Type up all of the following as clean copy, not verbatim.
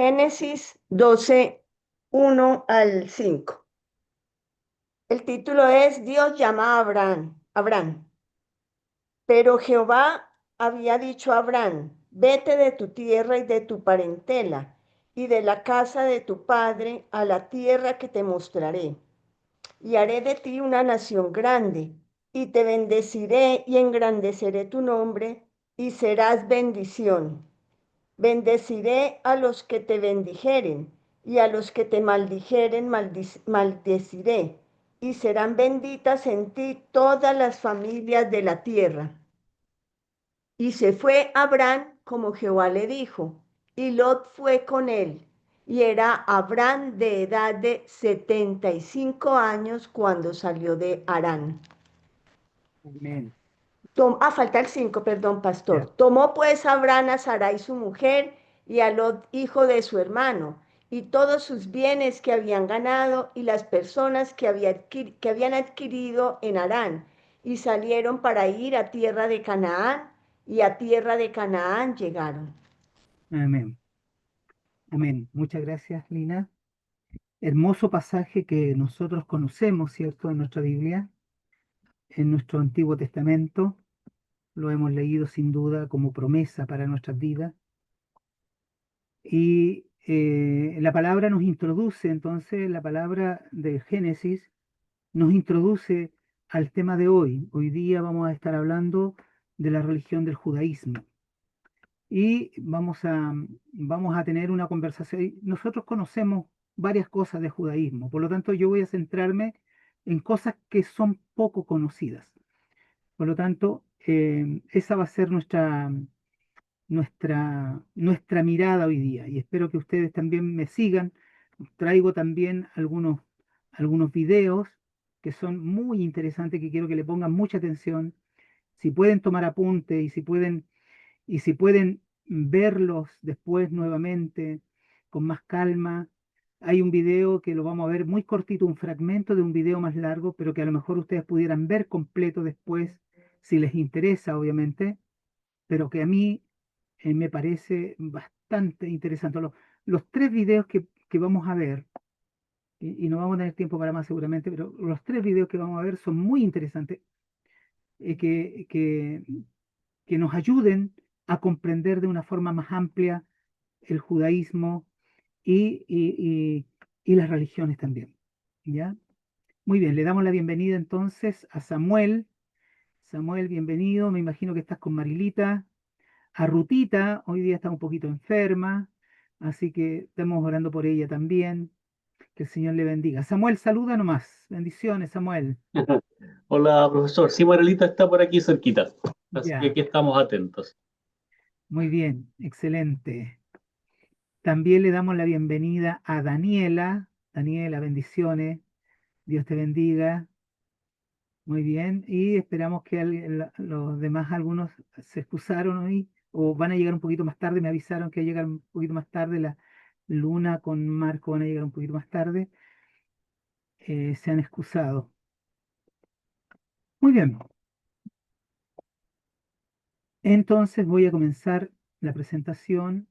Génesis 12, 1 al 5. El título es Dios llama a Abraham. Pero Jehová había dicho a Abraham, vete de tu tierra y de tu parentela y de la casa de tu padre a la tierra que te mostraré. Y haré de ti una nación grande, y te bendeciré y engrandeceré tu nombre, y serás bendición. Bendeciré a los que te bendijeren, y a los que te maldijeren maldeciré, y serán benditas en ti todas las familias de la tierra. Y se fue Abraham como Jehová le dijo, y Lot fue con él. Y era Abraham de edad de 75 años cuando salió de Harán. Amén. Falta el 5, perdón, pastor. Ya. Tomó pues Abraham a Sarai su mujer y a Lot, hijo de su hermano, y todos sus bienes que habían ganado y las personas que habían adquirido en Harán, y salieron para ir a tierra de Canaán, y a tierra de Canaán llegaron. Amén. Amén. Muchas gracias, Lina. Hermoso pasaje que nosotros conocemos, ¿cierto? En nuestra Biblia, en nuestro Antiguo Testamento. Lo hemos leído sin duda como promesa para nuestras vidas. Y la palabra nos introduce, entonces, la palabra de Génesis nos introduce al tema de hoy. Hoy día vamos a estar hablando de la religión del judaísmo. Y vamos a tener una conversación. Nosotros conocemos varias cosas de judaísmo, por lo tanto yo voy a centrarme en cosas que son poco conocidas. Por lo tanto, esa va a ser nuestra mirada hoy día y espero que ustedes también me sigan. Traigo también algunos videos que son muy interesantes, que quiero que le pongan mucha atención. Si pueden tomar apunte y si pueden verlos después nuevamente con más calma. Hay un video que lo vamos a ver muy cortito, un fragmento de un video más largo, pero que a lo mejor ustedes pudieran ver completo después, si les interesa, obviamente, pero que a mí me parece bastante interesante. Los tres videos que vamos a ver, y no vamos a tener tiempo para más seguramente, pero los tres videos que vamos a ver son muy interesantes, eh, que, que, que nos ayuden a comprender de una forma más amplia el judaísmo y, y, y, y las religiones también. ¿Ya? Muy bien, le damos la bienvenida entonces a Samuel. Samuel, bienvenido. Me imagino que estás con Marilita. A Rutita, hoy día está un poquito enferma, así que estamos orando por ella también. Que el Señor le bendiga. Samuel, saluda nomás. Bendiciones, Samuel. Hola, profesor. Sí, Marelita está por aquí cerquita. Así que Ya, aquí estamos atentos. muy bien, excelente. También le damos la bienvenida a Daniela. Daniela, bendiciones. Dios te bendiga. Muy bien. Y esperamos que los demás, algunos se excusaron hoy o van a llegar un poquito más tarde. Me avisaron que llegan un poquito más tarde. La Luna con Marco van a llegar un poquito más tarde. Se han excusado. Muy bien. Entonces voy a comenzar la presentación.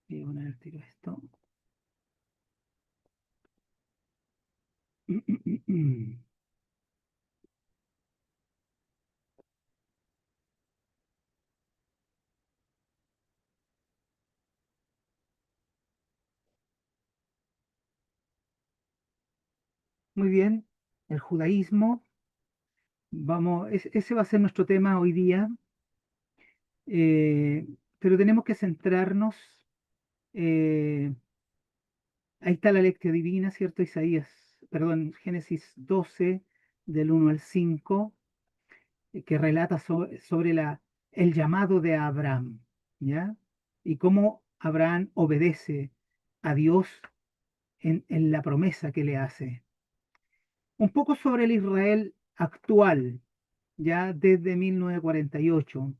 Voy a poner el tiro esto. Muy bien. El judaísmo. Ese va a ser nuestro tema hoy día. eh, pero tenemos que centrarnos. eh, Ahí está la lectio divina, ¿cierto? Génesis 12, del 1 al 5, que relata sobre el llamado de Abraham, ¿ya? Y cómo Abraham obedece a Dios en la promesa que le hace. Un poco sobre el Israel actual, ya desde 1948.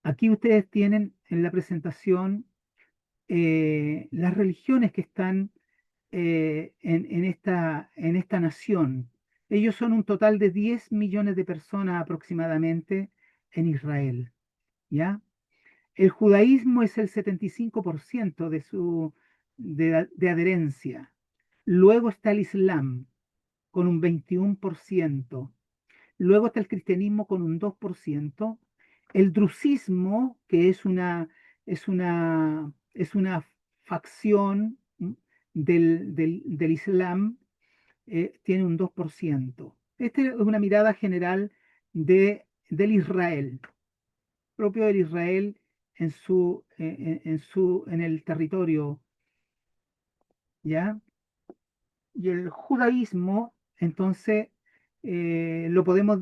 Aquí ustedes tienen en la presentación las religiones que están en esta nación. Ellos son un total de 10 millones de personas aproximadamente en Israel, ¿ya? El judaísmo es el 75% de adherencia. Luego está el Islam con un 21%. Luego está el cristianismo con un 2%. El drusismo, que es una facción del Islam, tiene un 2%. Esta es una mirada general del Israel, propio del Israel en el territorio, ¿ya? Y el judaísmo, entonces, eh, lo podemos,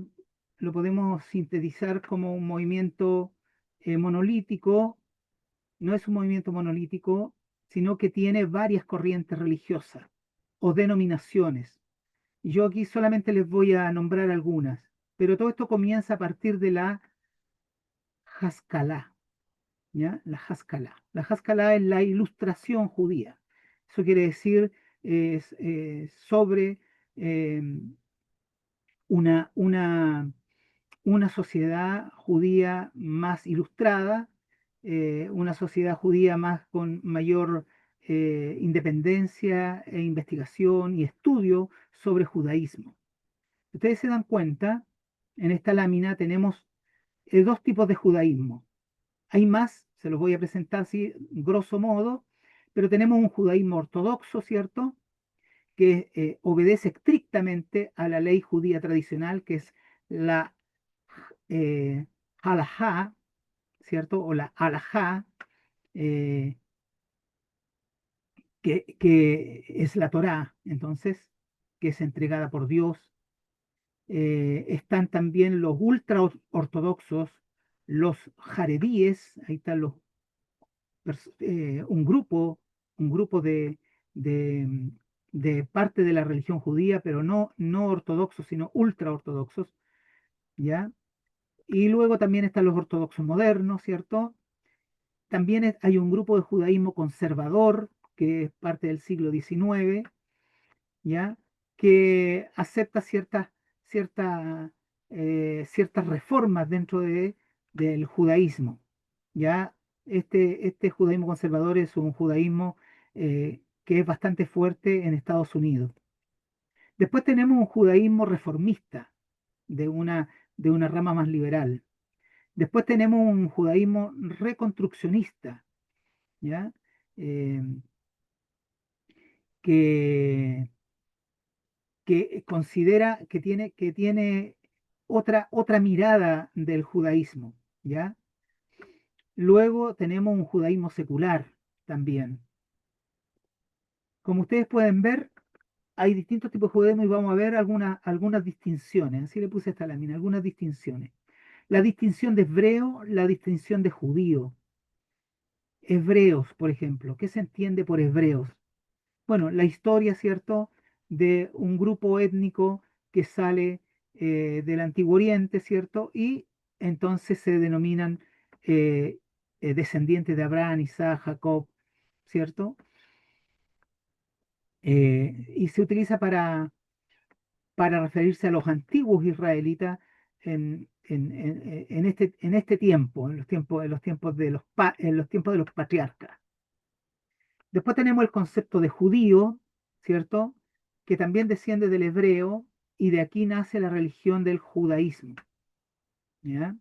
lo podemos sintetizar como un movimiento monolítico. No es un movimiento monolítico, sino que tiene varias corrientes religiosas o denominaciones. Y yo aquí solamente les voy a nombrar algunas, pero todo esto comienza a partir de la Haskalah, ¿ya? La Haskalah. La Haskalah es la ilustración judía. Eso quiere decir sobre eh, una, una, una sociedad judía más ilustrada, una sociedad judía más con mayor independencia e investigación y estudio sobre judaísmo. Ustedes se dan cuenta, en esta lámina tenemos dos tipos de judaísmo. Hay más, se los voy a presentar así, grosso modo, pero tenemos un judaísmo ortodoxo, ¿cierto? Que obedece estrictamente a la ley judía tradicional, que es la halajá, ¿cierto? O la halajá, eh, que es la Torá, entonces, que es entregada por Dios. Están también los ultra ortodoxos, los jaredíes, ahí están un grupo de, de parte de la religión judía, pero no ortodoxos, sino ultra ortodoxos, ¿ya? Y luego también están los ortodoxos modernos, ¿cierto? También hay un grupo de judaísmo conservador, que es parte del siglo XIX, ¿ya? Que acepta ciertas reformas dentro del judaísmo, ¿ya? Este judaísmo conservador es un judaísmo que es bastante fuerte en Estados Unidos. Después tenemos un judaísmo reformista, de una rama más liberal. Después tenemos un judaísmo reconstruccionista, ¿ya? Eh, que, que considera que tiene otra mirada del judaísmo, ¿ya? Luego tenemos un judaísmo secular también. Como ustedes pueden ver, hay distintos tipos de judaísmo y vamos a ver algunas distinciones. Así le puse esta lámina, algunas distinciones. La distinción de hebreo, la distinción de judío. Hebreos, por ejemplo. ¿Qué se entiende por hebreos? Bueno, la historia, ¿cierto?, de un grupo étnico que sale del Antiguo Oriente, ¿cierto? Y entonces se denominan eh, descendientes de Abraham, Isaac, Jacob, ¿cierto? Y se utiliza para referirse a los antiguos israelitas en este tiempo, en los tiempos de los patriarcas. Después tenemos el concepto de judío, ¿cierto? Que también desciende del hebreo y de aquí nace la religión del judaísmo, ¿ya?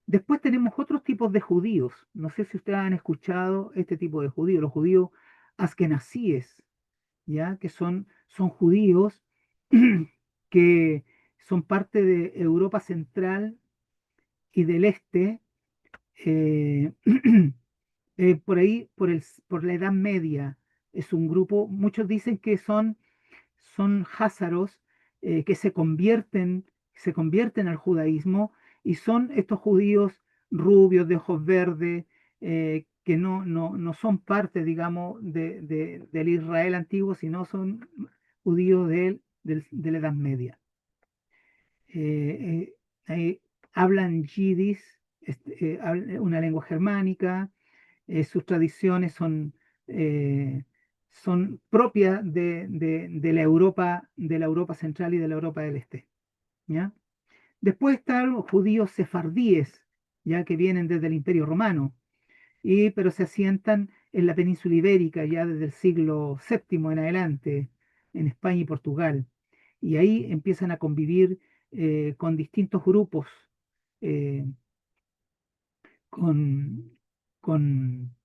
Después tenemos otros tipos de judíos. No sé si ustedes han escuchado este tipo de judíos, los judíos askenazíes, ¿ya? Que son judíos que son parte de Europa Central y del Este, eh, por ahí, por la Edad Media. Es un grupo, muchos dicen que son házaros que se convierten al judaísmo y son estos judíos rubios, de ojos verdes, que no son parte, digamos, del Israel antiguo, sino son judíos de la Edad Media. Eh, Hablan yiddish, una lengua germánica. Sus tradiciones son propias de la Europa central y de la Europa del Este, ¿ya? Después están los judíos sefardíes, ya que vienen desde el Imperio Romano, pero se asientan en la península ibérica ya desde el siglo VII en adelante, en España y Portugal. Y ahí empiezan a convivir con distintos grupos, eh, con, con,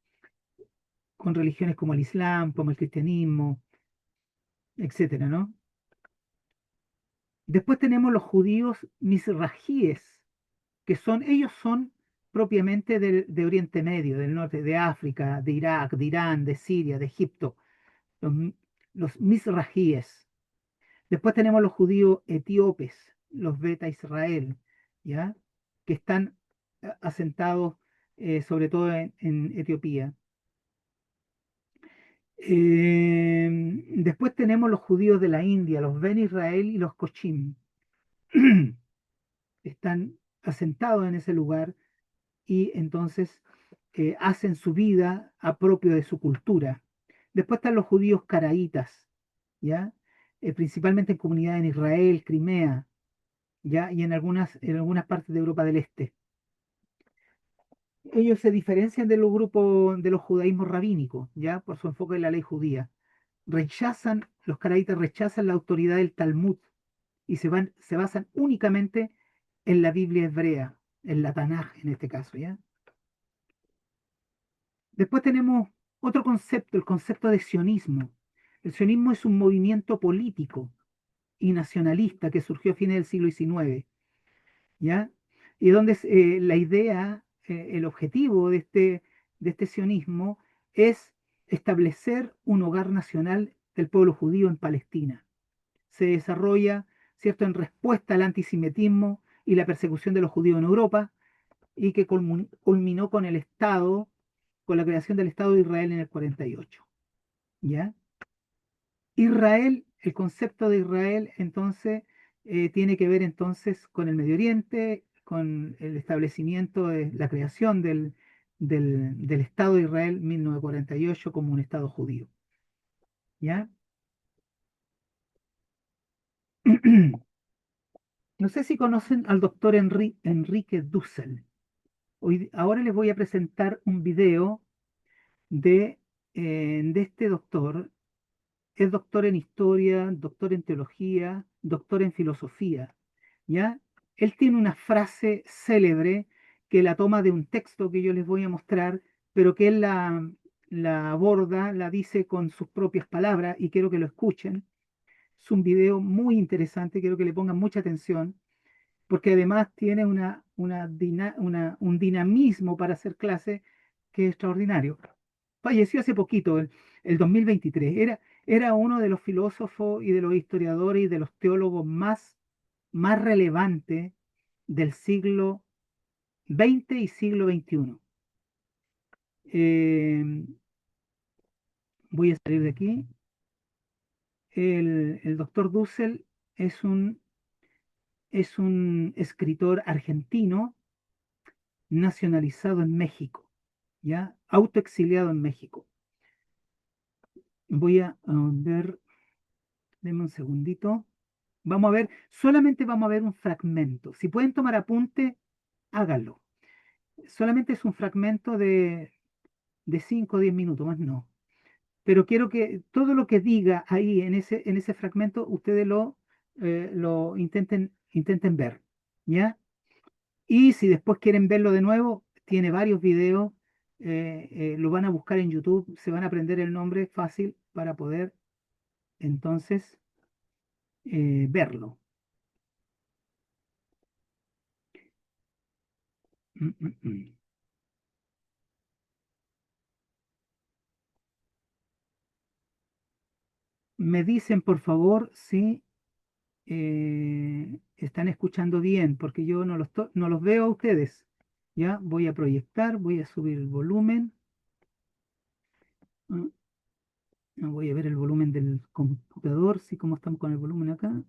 con religiones como el Islam, como el cristianismo, etcétera, ¿no? Después tenemos los judíos misrajíes, ellos son propiamente de Oriente Medio, del norte de África, de Irak, de Irán, de Siria, de Egipto, los, los misrajíes. Después tenemos los judíos etíopes, los Beta Israel, ¿ya? Que están asentados sobre todo en Etiopía. Después tenemos los judíos de la India, los Ben Israel y los Kochim. Están asentados en ese lugar y entonces hacen su vida a propio de su cultura. Después están los judíos caraítas, ¿ya? Principalmente en comunidades en Israel, Crimea, ¿ya? Y en algunas partes de Europa del Este. Ellos se diferencian de los grupos de los judaísmos rabínicos, ¿ya? Por su enfoque en la ley judía. Los caraítas rechazan la autoridad del Talmud y se basan únicamente en la Biblia hebrea, en la Tanaj en este caso, ¿ya? Después tenemos otro concepto, el concepto de sionismo. El sionismo es un movimiento político y nacionalista que surgió a fines del siglo XIX, ¿ya? Y donde la idea, el objetivo de este sionismo es establecer un hogar nacional del pueblo judío en Palestina. Se desarrolla, ¿cierto?, en respuesta al antisemitismo y la persecución de los judíos en Europa, y que culminó con el Estado, con la creación del Estado de Israel en el 48. ¿Ya? Israel, el concepto de Israel, entonces, tiene que ver entonces con el Medio Oriente, con el establecimiento de la creación del Estado de Israel en 1948 como un Estado judío. ¿Ya? No sé si conocen al doctor Enrique Dussel. Ahora les voy a presentar un video de este doctor. Es doctor en historia, doctor en teología, doctor en filosofía, ¿ya? Él tiene una frase célebre que la toma de un texto que yo les voy a mostrar, pero que él la aborda, la dice con sus propias palabras y quiero que lo escuchen. Es un video muy interesante, quiero que le pongan mucha atención, porque además tiene un dinamismo para hacer clase que es extraordinario. Falleció hace poquito, el 2023. Era uno de los filósofos y de los historiadores y de los teólogos más relevantes del siglo XX y siglo XXI. Eh, Voy a salir de aquí. El doctor Dussel es un escritor argentino nacionalizado en México, ¿ya? Autoexiliado en México. Voy a ver, denme un segundito. Vamos a ver, solamente vamos a ver un fragmento. Si pueden tomar apunte, háganlo. Solamente es un fragmento de 5 o 10 minutos, más no. Pero quiero que todo lo que diga ahí en ese fragmento, ustedes lo intenten ver, ¿ya? Y si después quieren verlo de nuevo, tiene varios videos, lo van a buscar en YouTube, se van a aprender el nombre fácil para poder entonces verlo. Mm, mm, mm. Me dicen, por favor, si están escuchando bien, porque yo no los veo a ustedes. Ya voy a proyectar, voy a subir el volumen. Ah, voy a ver el volumen del computador, sí, cómo estamos con el volumen acá.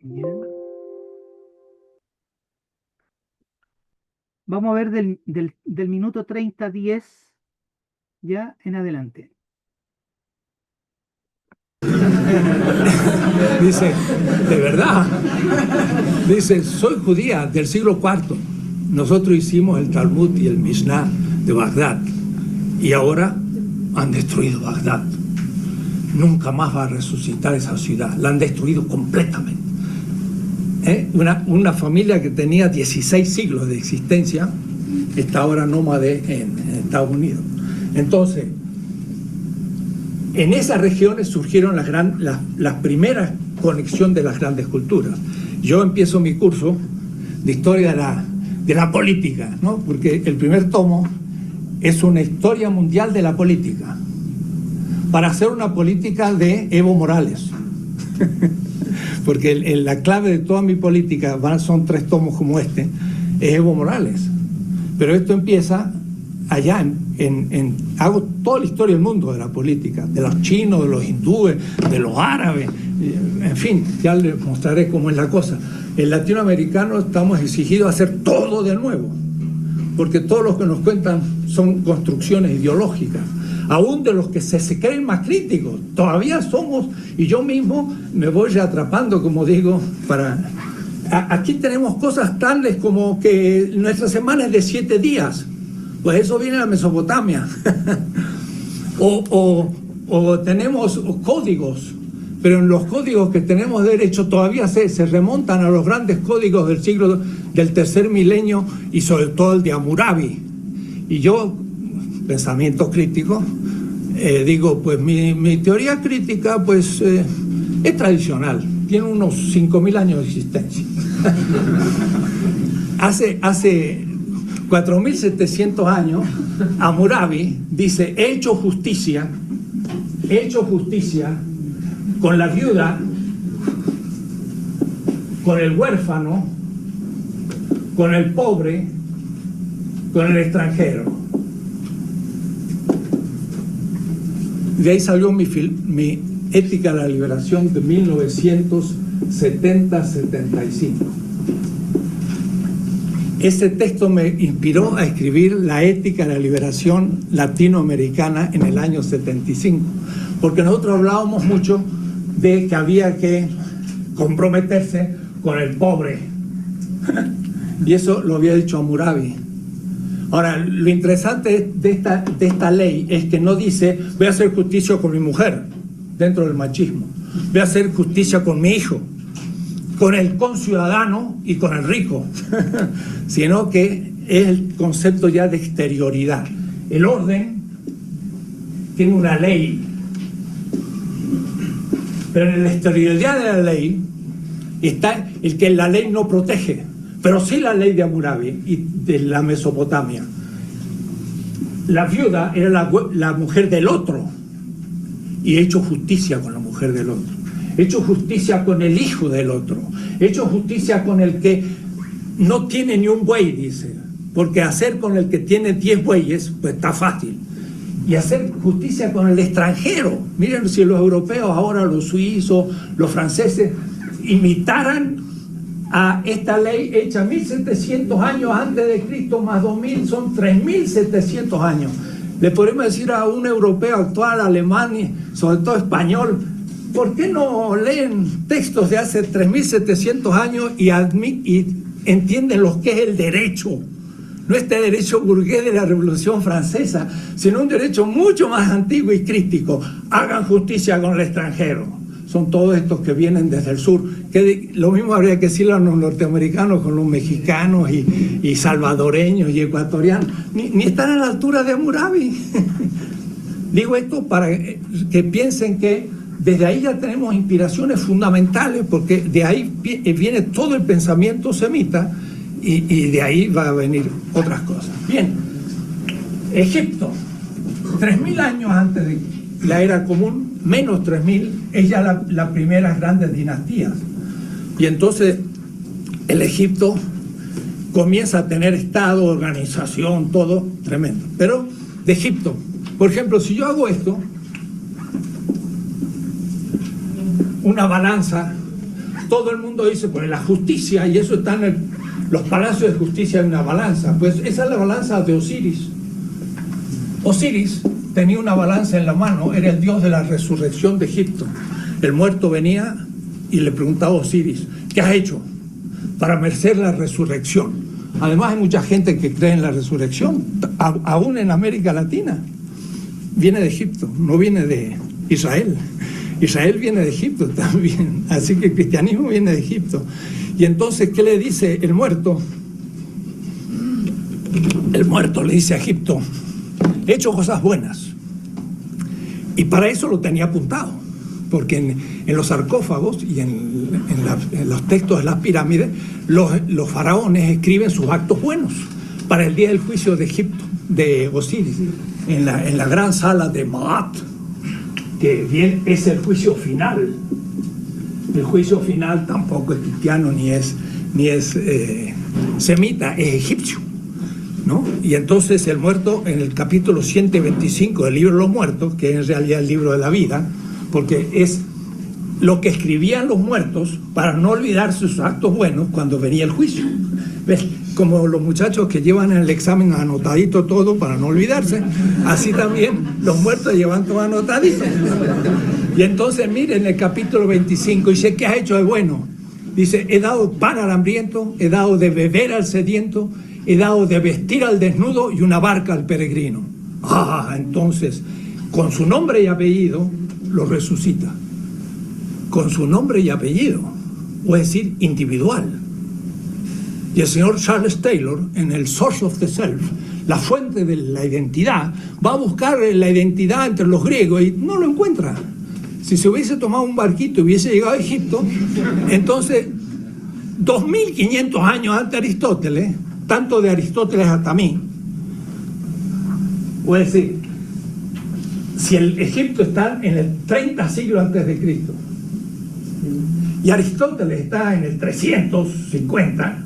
Bien. Vamos a ver del minuto 30-10 ya en adelante. Dice, de verdad. Dice, soy judía del siglo IV. Nosotros hicimos el Talmud y el Mishnah de Bagdad. Y ahora han destruido Bagdad. Nunca más va a resucitar esa ciudad. La han destruido completamente. Una familia que tenía 16 siglos de existencia está ahora nómade en Estados Unidos. Entonces, en esas regiones surgieron las primeras conexiones de las grandes culturas. Yo empiezo mi curso de historia de la política, ¿no? Porque el primer tomo es una historia mundial de la política, para hacer una política de Evo Morales. Porque la clave de toda mi política, son 3 tomos como este, es Evo Morales. Pero esto empieza allá, hago toda la historia del mundo de la política, de los chinos, de los hindúes, de los árabes, en fin, ya les mostraré cómo es la cosa. El latinoamericano estamos exigidos a hacer todo de nuevo, porque todos los que nos cuentan son construcciones ideológicas, aún de los que se creen más críticos, todavía somos, y yo mismo me voy atrapando, como digo, aquí tenemos cosas tales como que nuestra semana es de 7 días, pues eso viene de la Mesopotamia. o tenemos códigos, pero en los códigos que tenemos de derecho todavía se remontan a los grandes códigos del siglo del tercer milenio y sobre todo el de Hammurabi. Y yo, pensamiento crítico, digo, pues mi teoría crítica pues es tradicional, tiene unos 5.000 años de existencia. Hace 4.700 años, Hammurabi dice, he hecho justicia con la viuda, con el huérfano, con el pobre, con el extranjero. De ahí salió mi Ética de la Liberación de 1970-75. Ese texto me inspiró a escribir la Ética de la Liberación Latinoamericana en el año 75, porque nosotros hablábamos mucho de que había que comprometerse con el pobre, y eso lo había dicho Hammurabi. Ahora, lo interesante de esta ley es que no dice voy a hacer justicia con mi mujer, dentro del machismo, voy a hacer justicia con mi hijo, con el conciudadano y con el rico, sino que es el concepto ya de exterioridad. El orden tiene una ley, pero en la exterioridad de la ley está el que la ley no protege, pero sí la ley de Hammurabi y de la Mesopotamia. La viuda era la mujer del otro, y he hecho justicia con la mujer del otro. He hecho justicia con el hijo del otro. He hecho justicia con el que no tiene ni un buey, dice. Porque hacer con el que tiene 10 bueyes, pues está fácil. Y hacer justicia con el extranjero. Miren, si los europeos ahora, los suizos, los franceses, imitaran a esta ley hecha 1700 años antes de Cristo, más 2000, son 3700 años. Le podemos decir a un europeo actual, alemán, sobre todo español, ¿por qué no leen textos de hace 3700 años y entienden lo que es el derecho? No este derecho burgués de la Revolución Francesa, sino un derecho mucho más antiguo y crítico. Hagan justicia con el extranjero. Son todos estos que vienen desde el sur, que lo mismo habría que decirle a los norteamericanos con los mexicanos y salvadoreños y ecuatorianos, ni están a la altura de Hammurabi. Digo esto para que piensen que desde ahí ya tenemos inspiraciones fundamentales, porque de ahí viene todo el pensamiento semita y de ahí va a venir otras cosas. Bien, Egipto, 3000 años antes de la era común, menos 3000, es ya la primera grandes dinastías. Y entonces el Egipto comienza a tener estado, organización, todo tremendo. Pero de Egipto, por ejemplo, si yo hago esto, una balanza, todo el mundo dice, pues la justicia, y eso está en los palacios de justicia, hay una balanza. Pues esa es la balanza de Osiris. Osiris tenía una balanza en la mano, era el dios de la resurrección de Egipto. el muerto venía y le preguntaba a Osiris, ¿qué has hecho para merecer la resurrección? Además hay mucha gente que cree en la resurrección, aún en América Latina. Viene de Egipto, no viene de Israel. Israel viene de Egipto también, así que el cristianismo viene de Egipto. Y entonces, ¿qué le dice el muerto? El muerto le dice a Egipto, he hecho cosas buenas. Y para eso lo tenía apuntado, porque en los sarcófagos y en los textos de las pirámides, los faraones escriben sus actos buenos para el día del juicio de Egipto, de Osiris, en la gran sala de Maat, que bien es el juicio final. El juicio final tampoco es cristiano ni es semita, es egipcio, ¿no? Y entonces el muerto, en el capítulo 125 del libro de los muertos, que es en realidad el libro de la vida, porque es lo que escribían los muertos para no olvidarse sus actos buenos cuando venía el juicio. ¿Ves? Como los muchachos que llevan en el examen anotadito todo para no olvidarse, así también los muertos llevan todo anotadito. Y entonces miren el capítulo 25, dice, ¿qué has hecho de bueno? Dice, he dado pan al hambriento, he dado de beber al sediento, he dado de vestir al desnudo y una barca al peregrino. Entonces, con su nombre y apellido, lo resucita. Con su nombre y apellido, o es decir, individual. Y el señor Charles Taylor, en el Source of the Self, la fuente de la identidad, va a buscar la identidad entre los griegos y no lo encuentra. Si se hubiese tomado un barquito y hubiese llegado a Egipto, entonces, 2500 años antes de Aristóteles, tanto de Aristóteles hasta mí, o es decir, si el Egipto está en el 30 siglos antes de Cristo y Aristóteles está en el 350,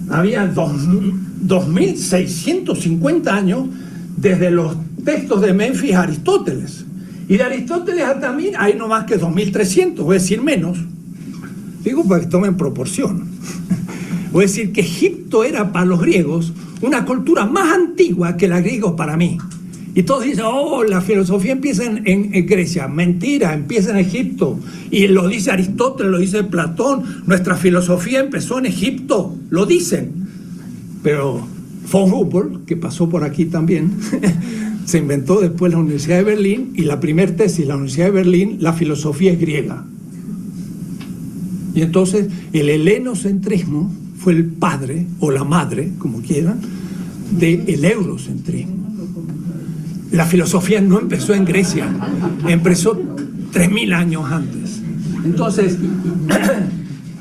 había 2650 años desde los textos de Menfis a Aristóteles. Y de Aristóteles hasta mí hay no más que 2300, es decir, menos. Digo para que tomen proporción. Es decir, que Egipto era para los griegos una cultura más antigua que la griega para mí. Y todos dicen, la filosofía empieza en Grecia. Mentira, empieza en Egipto. Y lo dice Aristóteles, lo dice Platón. Nuestra filosofía empezó en Egipto, lo dicen. Pero von Humboldt, que pasó por aquí también, se inventó después la Universidad de Berlín, y la primer tesis de la Universidad de Berlín, la filosofía es griega. Y entonces el helenocentrismo fue el padre, o la madre, como quieran, del eurocentrismo. La filosofía no empezó en Grecia, empezó 3000 años antes. Entonces,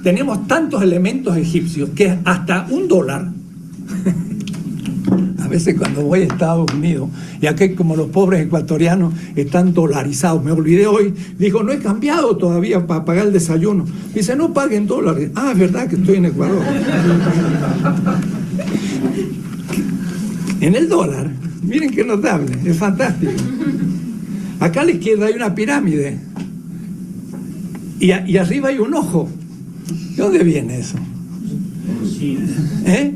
tenemos tantos elementos egipcios que hasta $1, a veces cuando voy a Estados Unidos, y aquí como los pobres ecuatorianos están dolarizados, me olvidé hoy, digo, no he cambiado todavía para pagar el desayuno. Dice, no paguen dólares. Es verdad que estoy en Ecuador. En el dólar, miren qué notable, es fantástico. Acá a la izquierda hay una pirámide y arriba hay un ojo. ¿De dónde viene eso? ¿Eh?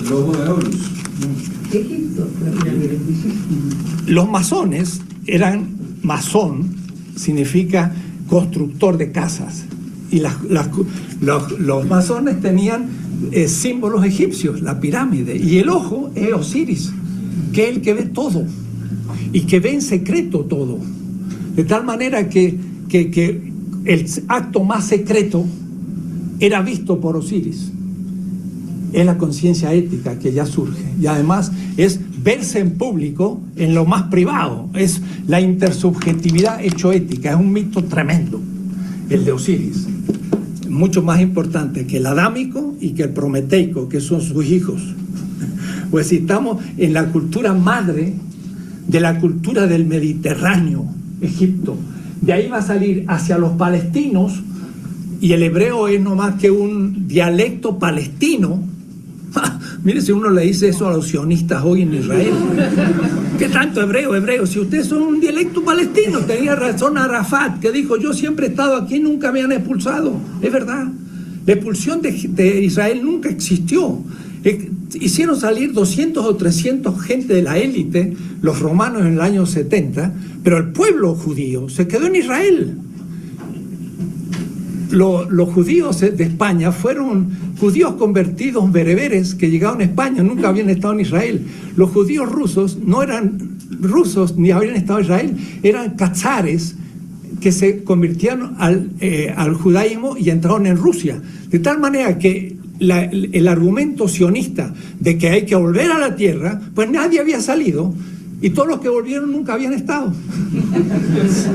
El ojo de Horus. Los masones eran, masón significa constructor de casas, y los masones tenían símbolos egipcios, la pirámide, y el ojo es Osiris, que es el que ve todo y que ve en secreto todo, de tal manera que el acto más secreto era visto por Osiris. Es la conciencia ética que ya surge, y además es verse en público en lo más privado, es la intersubjetividad hecho ética. Es un mito tremendo el de Osiris, mucho más importante que el adámico y que el prometeico, que son sus hijos. Pues si estamos en la cultura madre de la cultura del Mediterráneo, Egipto, de ahí va a salir hacia los palestinos, y el hebreo es no más que un dialecto palestino. Mire, si uno le dice eso a los sionistas hoy en Israel, ¿qué tanto hebreo? Si ustedes son un dialecto palestino. Tenía razón Arafat, que dijo, yo siempre he estado aquí, nunca me han expulsado. Es verdad, la expulsión de Israel nunca existió. Hicieron salir 200 o 300 gente de la élite, los romanos en el año 70, pero el pueblo judío se quedó en Israel. Los judíos de España fueron judíos convertidos bereberes que llegaron a España, nunca habían estado en Israel. Los judíos rusos no eran rusos ni habían estado en Israel, eran cazares que se convirtieron al judaísmo y entraron en Rusia. De tal manera que el argumento sionista de que hay que volver a la tierra, pues nadie había salido y todos los que volvieron nunca habían estado.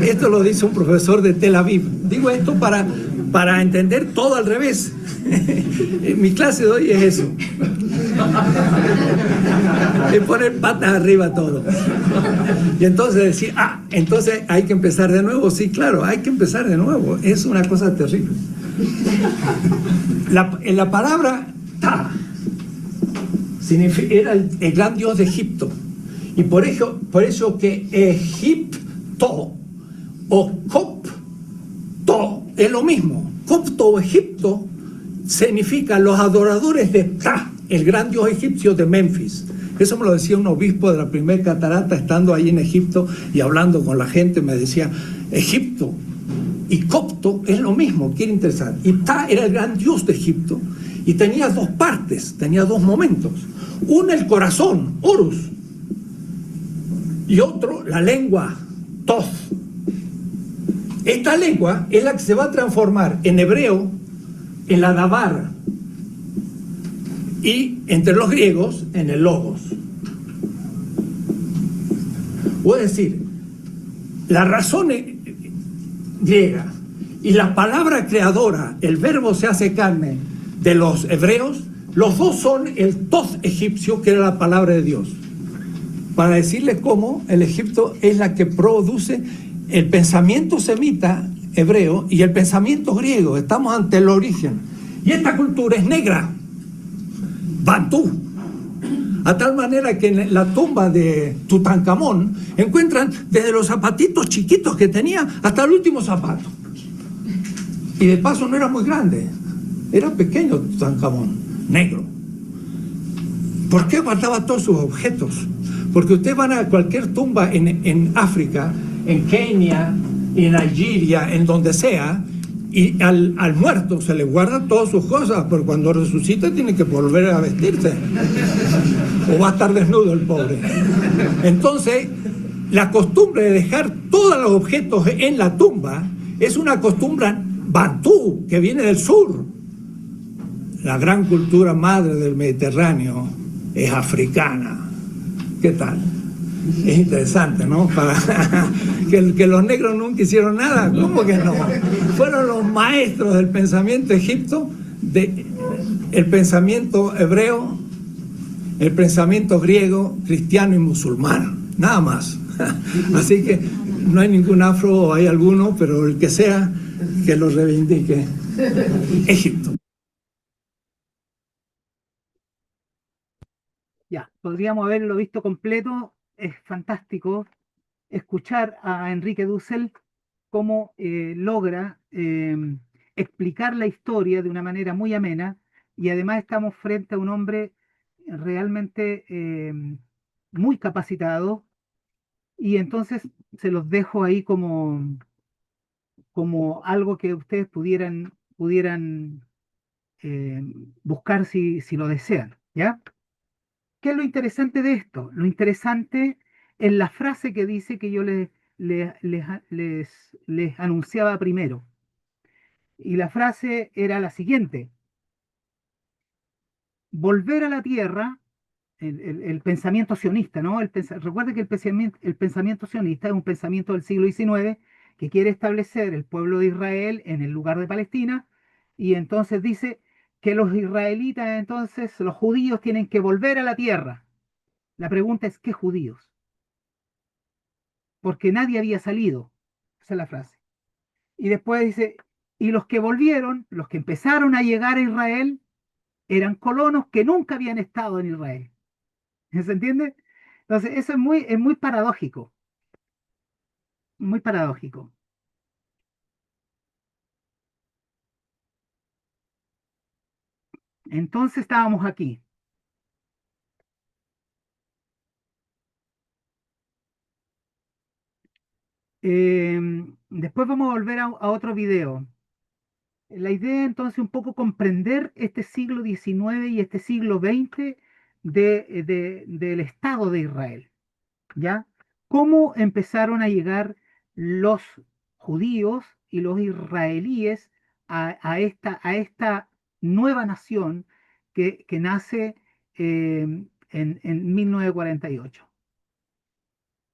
Esto lo dice un profesor de Tel Aviv. Digo esto para entender todo al revés. Mi clase de hoy es eso. Es poner patas arriba todo. Y entonces decir, entonces hay que empezar de nuevo. Sí, claro, hay que empezar de nuevo. Es una cosa terrible. La palabra Ta era el gran dios de Egipto. Y por eso que Egipto o Copto es lo mismo. Copto o Egipto significa los adoradores de Ptah, el gran dios egipcio de Memphis. Eso me lo decía un obispo de la primera catarata, estando ahí en Egipto y hablando con la gente, me decía, Egipto y Copto es lo mismo, qué interesante. Y Ptah era el gran dios de Egipto y tenía dos partes, tenía dos momentos. Uno, el corazón, Horus, y otro, la lengua, Toth. Esta lengua es la que se va a transformar en hebreo en la Dabar y entre los griegos en el Logos. O es decir, la razón griega y la palabra creadora, el verbo se hace carne de los hebreos, los dos son el Toth egipcio, que era la palabra de Dios. Para decirles cómo el Egipto es la que produce el pensamiento semita hebreo y el pensamiento griego. Estamos ante el origen. Y esta cultura es negra, bantú. A tal manera que en la tumba de Tutankamón encuentran desde los zapatitos chiquitos que tenía hasta el último zapato. Y de paso no era muy grande, era pequeño Tutankamón, negro. ¿Por qué guardaba todos sus objetos? Porque ustedes van a cualquier tumba en África, en Kenia, en Nigeria, en donde sea, y al muerto se le guardan todas sus cosas, pero cuando resucita tiene que volver a vestirse. O va a estar desnudo el pobre. Entonces, la costumbre de dejar todos los objetos en la tumba es una costumbre bantú, que viene del sur. La gran cultura madre del Mediterráneo es africana. ¿Qué tal? Es interesante, ¿no? Que los negros nunca hicieron nada. ¿Cómo que no? Fueron los maestros del pensamiento egipcio, el pensamiento hebreo, el pensamiento griego, cristiano y musulmán. Nada más. Así que no hay ningún afro, o hay alguno, pero el que sea, que lo reivindique. Egipto. Ya, podríamos haberlo visto completo. Es fantástico escuchar a Enrique Dussel cómo logra explicar la historia de una manera muy amena, y además estamos frente a un hombre realmente muy capacitado, y entonces se los dejo ahí como algo que ustedes pudieran buscar si lo desean, ¿ya? ¿Qué es lo interesante de esto? Lo interesante es la frase que dice que yo les anunciaba primero. Y la frase era la siguiente: volver a la tierra, el pensamiento sionista, ¿no? Recuerde que el pensamiento sionista es un pensamiento del siglo XIX que quiere establecer el pueblo de Israel en el lugar de Palestina, y entonces dice que los israelitas, entonces los judíos, tienen que volver a la tierra. La pregunta es, ¿qué judíos? Porque nadie había salido. Esa es la frase. Y después dice, y los que volvieron, los que empezaron a llegar a Israel, eran colonos que nunca habían estado en Israel. ¿Se entiende? Entonces, eso es muy paradójico. Muy paradójico. Entonces estábamos aquí. Después vamos a volver a otro video. La idea entonces un poco comprender este siglo XIX y este siglo XX del Estado de Israel, ¿ya? Cómo empezaron a llegar los judíos y los israelíes a esta nueva nación que nace en 1948.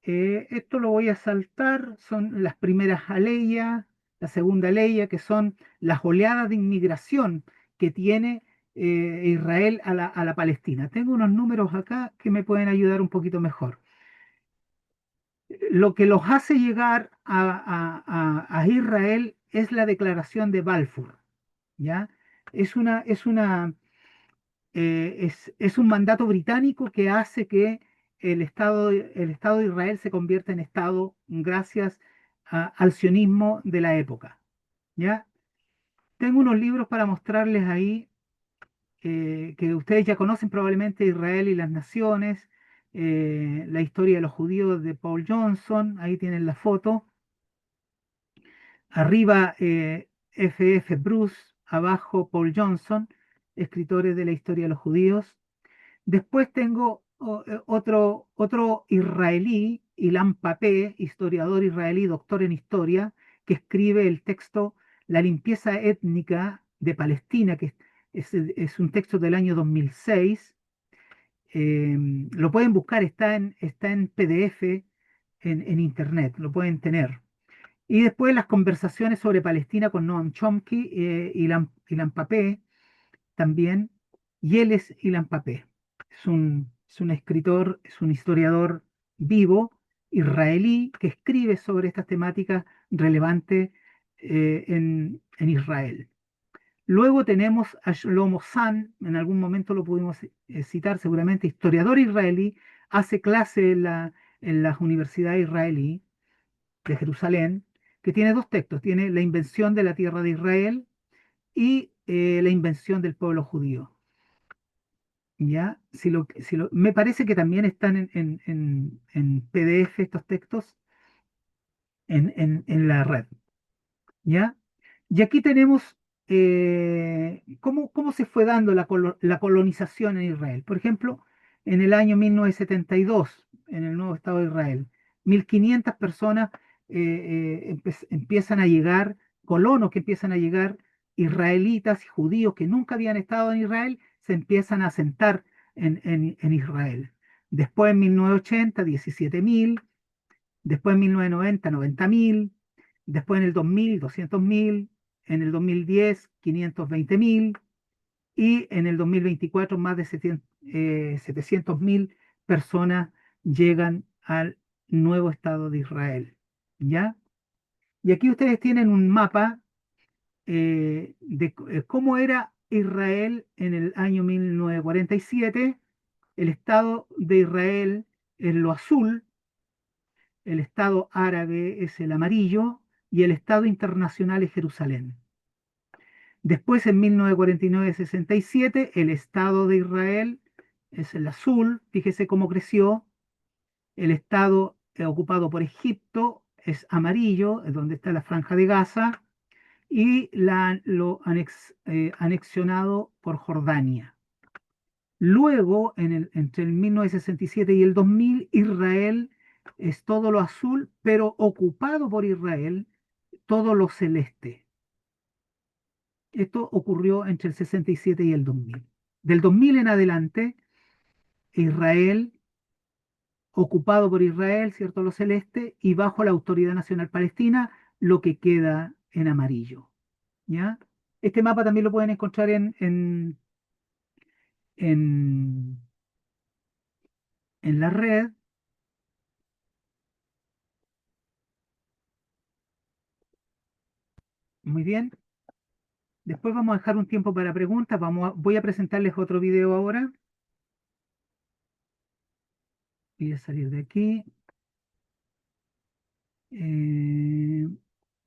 Esto lo voy a saltar, son las primeras aleyas, la segunda aleya, que son las oleadas de inmigración que tiene Israel a la Palestina. Tengo unos números acá que me pueden ayudar un poquito mejor. Lo que los hace llegar a Israel es la declaración de Balfour, ¿ya? Es un mandato británico que hace que el Estado de Israel se convierta en Estado gracias al sionismo de la época, ¿ya? Tengo unos libros para mostrarles ahí que ustedes ya conocen probablemente, Israel y las Naciones, la historia de los judíos de Paul Johnson, ahí tienen la foto. Arriba F. Bruce, abajo Paul Johnson, escritores de la historia de los judíos. Después tengo otro israelí, Ilan Pappé, historiador israelí, doctor en historia, que escribe el texto La limpieza étnica de Palestina, que es un texto del año 2006. Lo pueden buscar, está en PDF en internet, lo pueden tener. Y después las conversaciones sobre Palestina con Noam Chomsky, Ilan Pappé también, y él es Ilan Pappé. Es un escritor, es un historiador vivo, israelí, que escribe sobre estas temáticas relevantes en Israel. Luego tenemos a Shlomo Zahn, en algún momento lo pudimos citar seguramente, historiador israelí, hace clase en las universidades israelí de Jerusalén, que tiene dos textos, tiene La invención de la tierra de Israel y La invención del pueblo judío. ¿Ya? Me parece que también están en PDF estos textos en la red. ¿Ya? Y aquí tenemos cómo se fue dando la colonización en Israel. Por ejemplo, en el año 1972, en el nuevo Estado de Israel, 1.500 personas empiezan a llegar, colonos que empiezan a llegar, israelitas y judíos que nunca habían estado en Israel, se empiezan a asentar en Israel. Después en 1980, 17.000, después en 1990, 90.000, después en el 2000, 200.000, en el 2010, 520.000 y en el 2024 más de 700.000 personas llegan al nuevo Estado de Israel. ¿Ya? Y aquí ustedes tienen un mapa de cómo era Israel en el año 1947. El Estado de Israel es lo azul, el Estado árabe es el amarillo y el Estado internacional es Jerusalén. Después, en 1949-67, el Estado de Israel es el azul, fíjese cómo creció. El Estado ocupado por Egipto es amarillo, es donde está la Franja de Gaza, y lo anexionado por Jordania. Luego, entre el 1967 y el 2000, Israel es todo lo azul, pero ocupado por Israel todo lo celeste. Esto ocurrió entre el 67 y el 2000. Del 2000 en adelante, Israel, ocupado por Israel, ¿cierto? Lo celeste, y bajo la Autoridad Nacional Palestina, lo que queda en amarillo. ¿Ya? Este mapa también lo pueden encontrar en, en la red. Muy bien. Después vamos a dejar un tiempo para preguntas. Voy a presentarles otro video ahora. Voy a salir de aquí.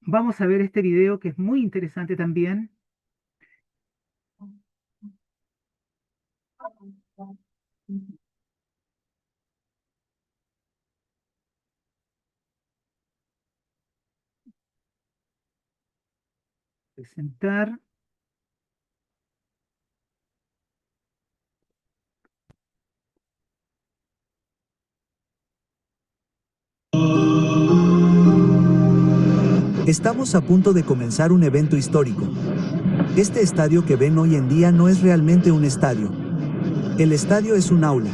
Vamos a ver este video que es muy interesante también. Presentar. Estamos a punto de comenzar un evento histórico. Este estadio que ven hoy en día no es realmente un estadio. El estadio es un aula.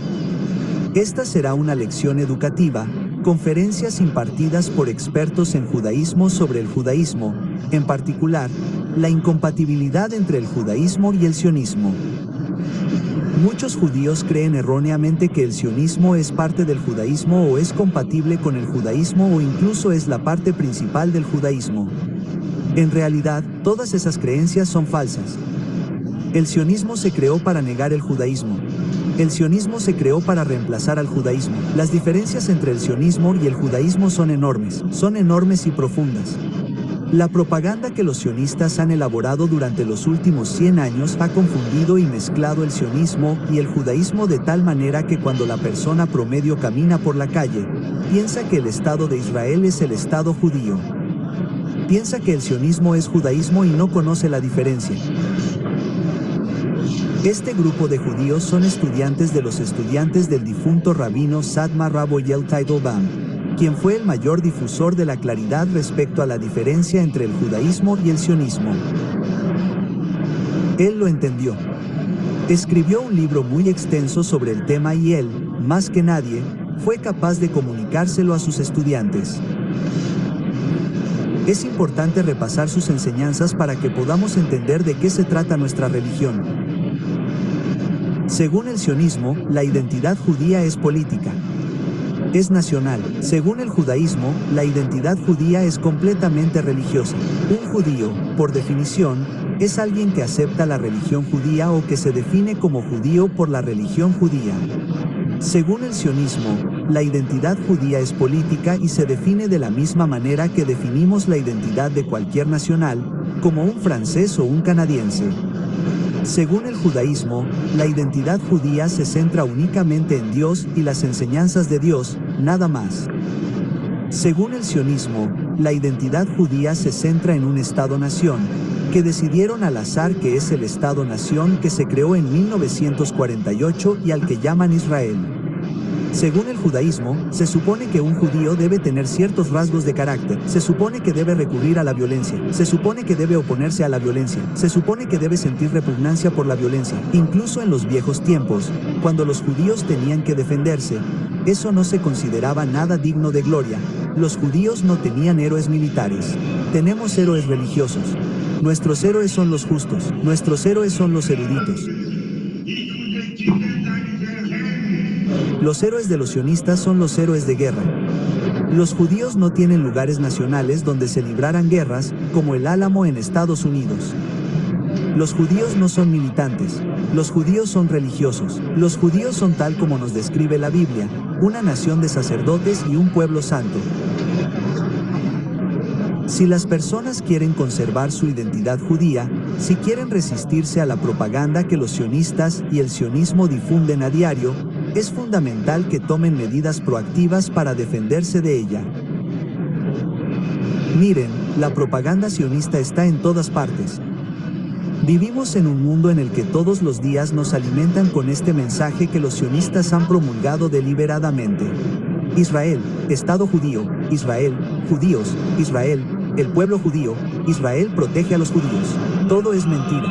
Esta será una lección educativa, conferencias impartidas por expertos en judaísmo sobre el judaísmo, en particular, la incompatibilidad entre el judaísmo y el sionismo. Muchos judíos creen erróneamente que el sionismo es parte del judaísmo o es compatible con el judaísmo o incluso es la parte principal del judaísmo. En realidad, todas esas creencias son falsas. El sionismo se creó para negar el judaísmo. El sionismo se creó para reemplazar al judaísmo. Las diferencias entre el sionismo y el judaísmo son enormes y profundas. La propaganda que los sionistas han elaborado durante los últimos 100 años ha confundido y mezclado el sionismo y el judaísmo de tal manera que cuando la persona promedio camina por la calle, piensa que el Estado de Israel es el Estado judío. Piensa que el sionismo es judaísmo y no conoce la diferencia. Este grupo de judíos son estudiantes de los estudiantes del difunto rabino Sadma Rabboyel Teitelbaum, quien fue el mayor difusor de la claridad respecto a la diferencia entre el judaísmo y el sionismo. Él lo entendió. Escribió un libro muy extenso sobre el tema y él, más que nadie, fue capaz de comunicárselo a sus estudiantes. Es importante repasar sus enseñanzas para que podamos entender de qué se trata nuestra religión. Según el sionismo, la identidad judía es política. Es nacional. Según el judaísmo, la identidad judía es completamente religiosa. Un judío, por definición, es alguien que acepta la religión judía o que se define como judío por la religión judía. Según el sionismo, la identidad judía es política y se define de la misma manera que definimos la identidad de cualquier nacional, como un francés o un canadiense. Según el judaísmo, la identidad judía se centra únicamente en Dios y las enseñanzas de Dios, nada más. Según el sionismo, la identidad judía se centra en un Estado-nación, que decidieron al azar que es el Estado-nación que se creó en 1948 y al que llaman Israel. Según el judaísmo, se supone que un judío debe tener ciertos rasgos de carácter, se supone que debe recurrir a la violencia, se supone que debe oponerse a la violencia, se supone que debe sentir repugnancia por la violencia. Incluso en los viejos tiempos, cuando los judíos tenían que defenderse, eso no se consideraba nada digno de gloria. Los judíos no tenían héroes militares. Tenemos héroes religiosos. Nuestros héroes son los justos, nuestros héroes son los eruditos. Los héroes de los sionistas son los héroes de guerra. Los judíos no tienen lugares nacionales donde se libraran guerras, como el Álamo en Estados Unidos. Los judíos no son militantes, los judíos son religiosos. Los judíos son tal como nos describe la Biblia, una nación de sacerdotes y un pueblo santo. Si las personas quieren conservar su identidad judía, si quieren resistirse a la propaganda que los sionistas y el sionismo difunden a diario, es fundamental que tomen medidas proactivas para defenderse de ella. Miren, la propaganda sionista está en todas partes. Vivimos en un mundo en el que todos los días nos alimentan con este mensaje que los sionistas han promulgado deliberadamente. Israel, Estado judío, Israel, judíos, Israel, el pueblo judío, Israel protege a los judíos. Todo es mentira.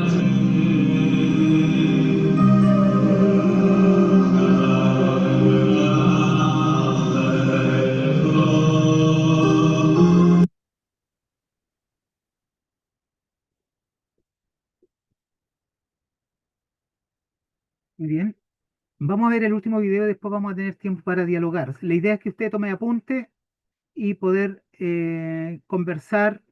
Muy bien. Vamos a ver el último video y después vamos a tener tiempo para dialogar. La idea es que usted tome apunte y poder conversar.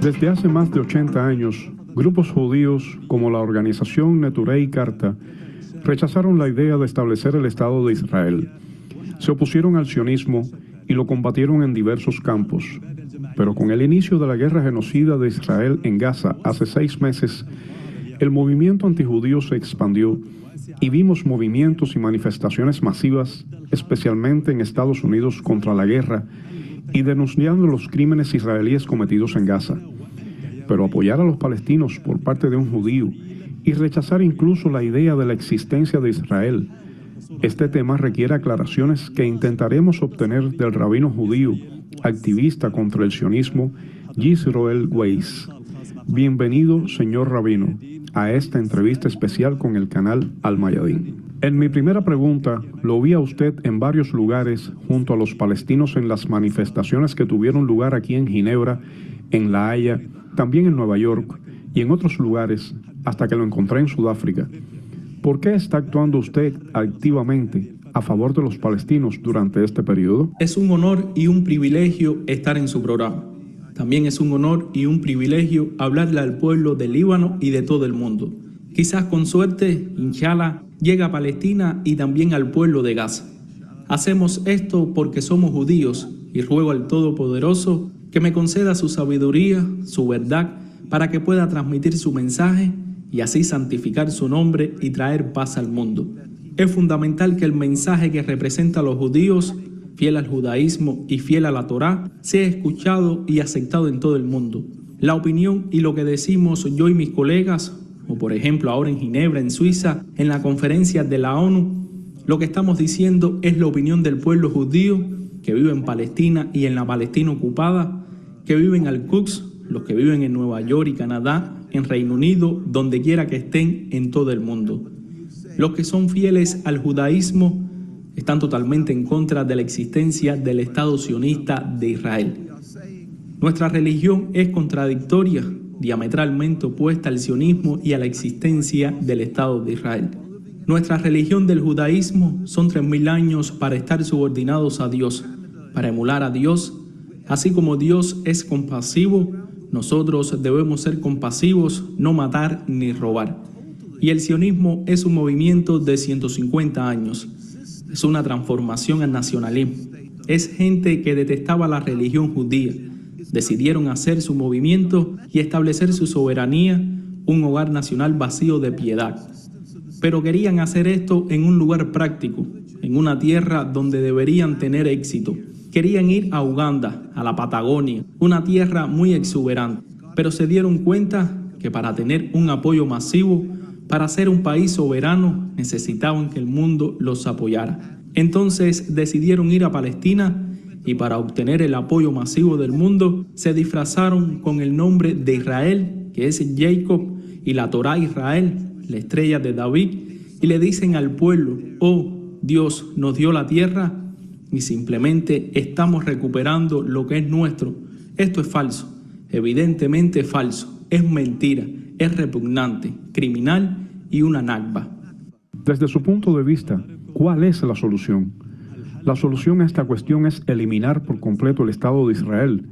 Desde hace más de 80 años, grupos judíos como la organización Neturei Karta rechazaron la idea de establecer el Estado de Israel. Se opusieron al sionismo y lo combatieron en diversos campos. Pero con el inicio de la guerra genocida de Israel en Gaza hace 6 meses, el movimiento antijudío se expandió y vimos movimientos y manifestaciones masivas, especialmente en Estados Unidos, contra la guerra y denunciando los crímenes israelíes cometidos en Gaza. Pero apoyar a los palestinos por parte de un judío y rechazar incluso la idea de la existencia de Israel, este tema requiere aclaraciones que intentaremos obtener del rabino judío, activista contra el sionismo, Yisroel Weiss. Bienvenido, señor rabino, a esta entrevista especial con el canal Al Mayadin. En mi primera pregunta, lo vi a usted en varios lugares junto a los palestinos en las manifestaciones que tuvieron lugar aquí en Ginebra, en La Haya, también en Nueva York y en otros lugares, hasta que lo encontré en Sudáfrica. ¿Por qué está actuando usted activamente a favor de los palestinos durante este periodo? Es un honor y un privilegio estar en su programa. También es un honor y un privilegio hablarle al pueblo del Líbano y de todo el mundo. Quizás con suerte, inshallah, llega a Palestina y también al pueblo de Gaza. Hacemos esto porque somos judíos y ruego al Todopoderoso que me conceda su sabiduría, su verdad, para que pueda transmitir su mensaje y así santificar su nombre y traer paz al mundo. Es fundamental que el mensaje que representa a los judíos, fiel al judaísmo y fiel a la Torá, sea escuchado y aceptado en todo el mundo. La opinión y lo que decimos yo y mis colegas, o por ejemplo ahora en Ginebra, en Suiza, en la conferencia de la ONU, lo que estamos diciendo es la opinión del pueblo judío que vive en Palestina y en la Palestina ocupada, que vive en Al-Quds, los que viven en Nueva York y Canadá, en Reino Unido, donde quiera que estén en todo el mundo. Los que son fieles al judaísmo están totalmente en contra de la existencia del Estado sionista de Israel. Nuestra religión es contradictoria, diametralmente opuesta al sionismo y a la existencia del Estado de Israel. Nuestra religión del judaísmo son 3000 años para estar subordinados a Dios, para emular a Dios. Así como Dios es compasivo, nosotros debemos ser compasivos, no matar ni robar. Y el sionismo es un movimiento de 150 años. Es una transformación al nacionalismo. Es gente que detestaba la religión judía. Decidieron hacer su movimiento y establecer su soberanía, un hogar nacional vacío de piedad. Pero querían hacer esto en un lugar práctico, en una tierra donde deberían tener éxito. Querían ir a Uganda, a la Patagonia, una tierra muy exuberante. Pero se dieron cuenta que para tener un apoyo masivo, para ser un país soberano, necesitaban que el mundo los apoyara. Entonces decidieron ir a Palestina y para obtener el apoyo masivo del mundo, se disfrazaron con el nombre de Israel, que es Jacob, y la Torá Israel, la estrella de David, y le dicen al pueblo, oh, Dios nos dio la tierra y simplemente estamos recuperando lo que es nuestro. Esto es falso, evidentemente es falso, es mentira, es repugnante, criminal y una nakba. Desde su punto de vista, ¿cuál es la solución? La solución a esta cuestión es eliminar por completo el Estado de Israel,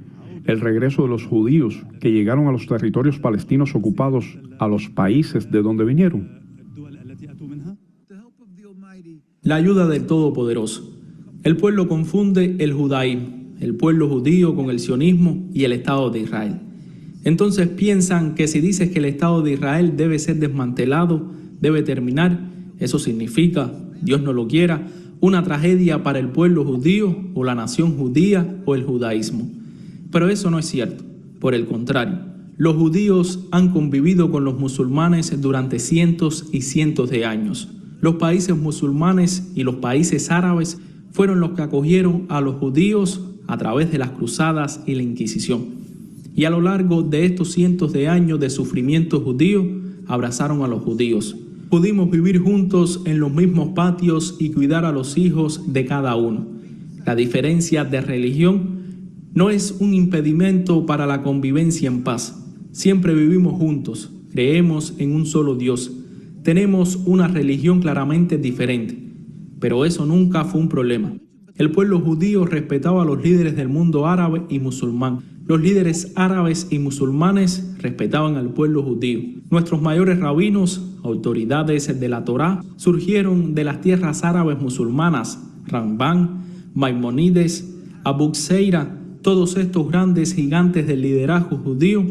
el regreso de los judíos que llegaron a los territorios palestinos ocupados a los países de donde vinieron. La ayuda del Todopoderoso. El pueblo confunde el judaísmo, el pueblo judío con el sionismo y el Estado de Israel. Entonces piensan que si dices que el Estado de Israel debe ser desmantelado, debe terminar, eso significa, Dios no lo quiera, una tragedia para el pueblo judío o la nación judía o el judaísmo. Pero eso no es cierto. Por el contrario, los judíos han convivido con los musulmanes durante cientos y cientos de años. Los países musulmanes y los países árabes fueron los que acogieron a los judíos a través de las cruzadas y la Inquisición. Y a lo largo de estos cientos de años de sufrimiento judío, abrazaron a los judíos. Pudimos vivir juntos en los mismos patios y cuidar a los hijos de cada uno. La diferencia de religión no es un impedimento para la convivencia en paz. Siempre vivimos juntos, creemos en un solo Dios. Tenemos una religión claramente diferente, pero eso nunca fue un problema. El pueblo judío respetaba a los líderes del mundo árabe y musulmán. Los líderes árabes y musulmanes respetaban al pueblo judío. Nuestros mayores rabinos, autoridades de la Torá, surgieron de las tierras árabes musulmanas. Rambán, Maimónides, Abu Zeira, todos estos grandes gigantes del liderazgo judío.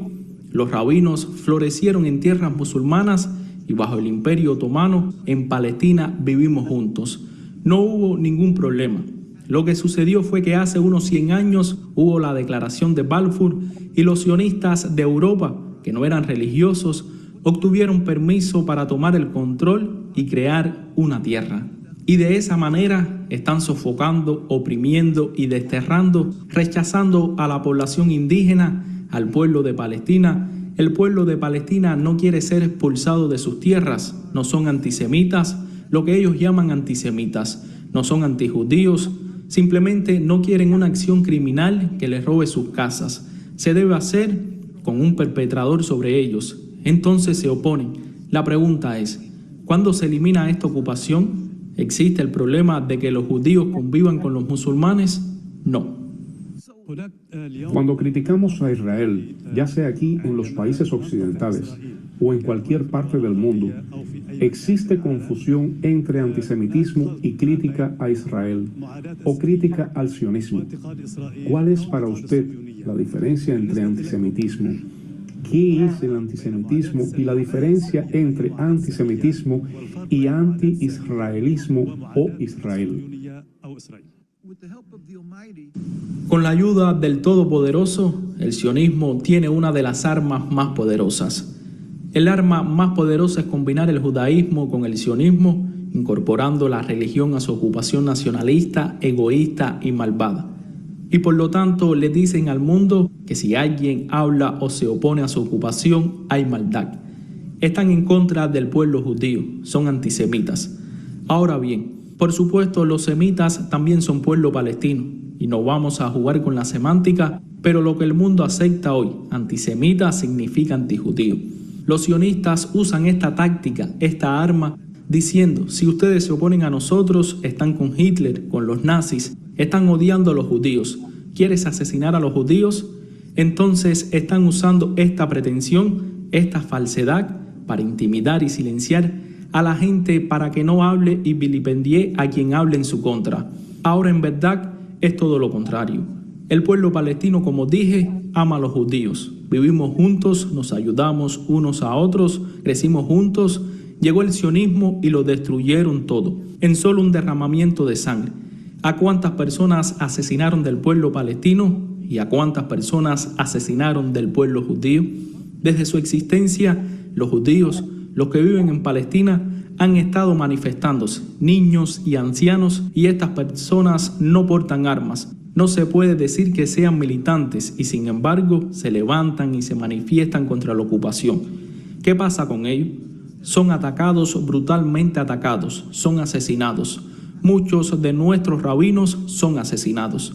Los rabinos florecieron en tierras musulmanas y bajo el Imperio Otomano en Palestina vivimos juntos. No hubo ningún problema. Lo que sucedió fue que hace unos 100 años hubo la declaración de Balfour y los sionistas de Europa, que no eran religiosos, obtuvieron permiso para tomar el control y crear una tierra. Y de esa manera están sofocando, oprimiendo y desterrando, rechazando a la población indígena, al pueblo de Palestina. El pueblo de Palestina no quiere ser expulsado de sus tierras, no son antisemitas, lo que ellos llaman antisemitas, no son antijudíos, simplemente no quieren una acción criminal que les robe sus casas. Se debe hacer con un perpetrador sobre ellos, entonces se oponen. La pregunta es, ¿cuándo se elimina esta ocupación? ¿Existe el problema de que los judíos convivan con los musulmanes? No. Cuando criticamos a Israel, ya sea aquí en los países occidentales o en cualquier parte del mundo, existe confusión entre antisemitismo y crítica a Israel o crítica al sionismo. ¿Cuál es para usted la diferencia entre antisemitismo? ¿Qué es el antisemitismo y la diferencia entre antisemitismo y anti-israelismo o Israel? Con la ayuda del Todopoderoso, el sionismo tiene una de las armas más poderosas. El arma más poderosa es combinar el judaísmo con el sionismo, incorporando la religión a su ocupación nacionalista, egoísta y malvada. Y por lo tanto le dicen al mundo que si alguien habla o se opone a su ocupación, hay maldad. Están en contra del pueblo judío, son antisemitas. Ahora bien, por supuesto los semitas también son pueblo palestino, y no vamos a jugar con la semántica, pero lo que el mundo acepta hoy, antisemita significa antijudío. Los sionistas usan esta táctica, esta arma, diciendo, si ustedes se oponen a nosotros, están con Hitler, con los nazis, están odiando a los judíos. ¿Quieres asesinar a los judíos? Entonces están usando esta pretensión, esta falsedad, para intimidar y silenciar a la gente para que no hable y vilipendie a quien hable en su contra. Ahora en verdad es todo lo contrario. El pueblo palestino, como dije, ama a los judíos. Vivimos juntos, nos ayudamos unos a otros, crecimos juntos. Llegó el sionismo y lo destruyeron todo, en solo un derramamiento de sangre. ¿A cuántas personas asesinaron del pueblo palestino y a cuántas personas asesinaron del pueblo judío? Desde su existencia, los judíos, los que viven en Palestina, han estado manifestándose, niños y ancianos, y estas personas no portan armas. No se puede decir que sean militantes y sin embargo se levantan y se manifiestan contra la ocupación. ¿Qué pasa con ellos? Son atacados, brutalmente atacados, son asesinados. Muchos de nuestros rabinos son asesinados.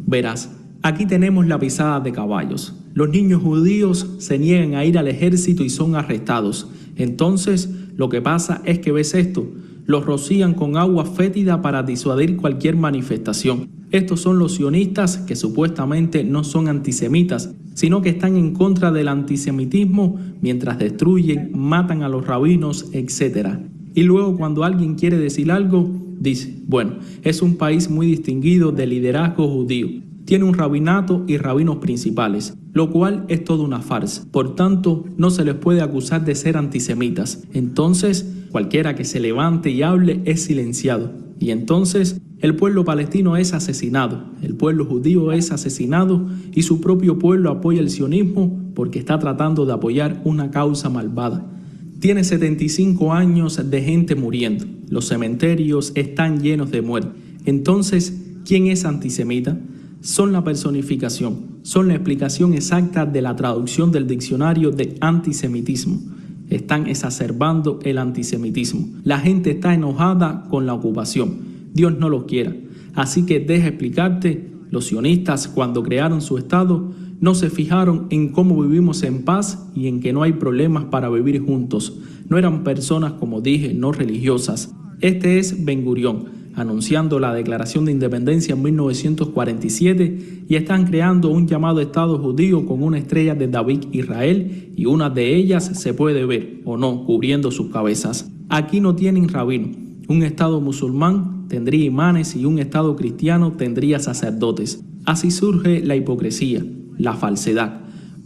Verás, aquí tenemos la pisada de caballos. Los niños judíos se niegan a ir al ejército y son arrestados. Entonces, lo que pasa es que ves esto, los rocían con agua fétida para disuadir cualquier manifestación. Estos son los sionistas que supuestamente no son antisemitas, sino que están en contra del antisemitismo mientras destruyen, matan a los rabinos, etc. Y luego cuando alguien quiere decir algo, dice, bueno, es un país muy distinguido de liderazgo judío. Tiene un rabinato y rabinos principales, lo cual es toda una farsa. Por tanto, no se les puede acusar de ser antisemitas. Entonces, cualquiera que se levante y hable es silenciado. Y entonces, el pueblo palestino es asesinado, el pueblo judío es asesinado y su propio pueblo apoya el sionismo porque está tratando de apoyar una causa malvada. Tiene 75 años de gente muriendo. Los cementerios están llenos de muertos. Entonces, ¿quién es antisemita? Son la personificación, son la explicación exacta de la traducción del diccionario de antisemitismo. Están exacerbando el antisemitismo. La gente está enojada con la ocupación. Dios no lo quiera. Así que deja explicarte, los sionistas cuando crearon su Estado no se fijaron en cómo vivimos en paz y en que no hay problemas para vivir juntos. No eran personas, como dije, no religiosas. Este es Ben Gurión. anunciando la declaración de independencia en 1947 y están creando un llamado Estado judío con una estrella de David Israel y una de ellas se puede ver o no cubriendo sus cabezas. Aquí no tienen rabino. Un Estado musulmán tendría imanes y un Estado cristiano tendría sacerdotes. Así surge la hipocresía, la falsedad.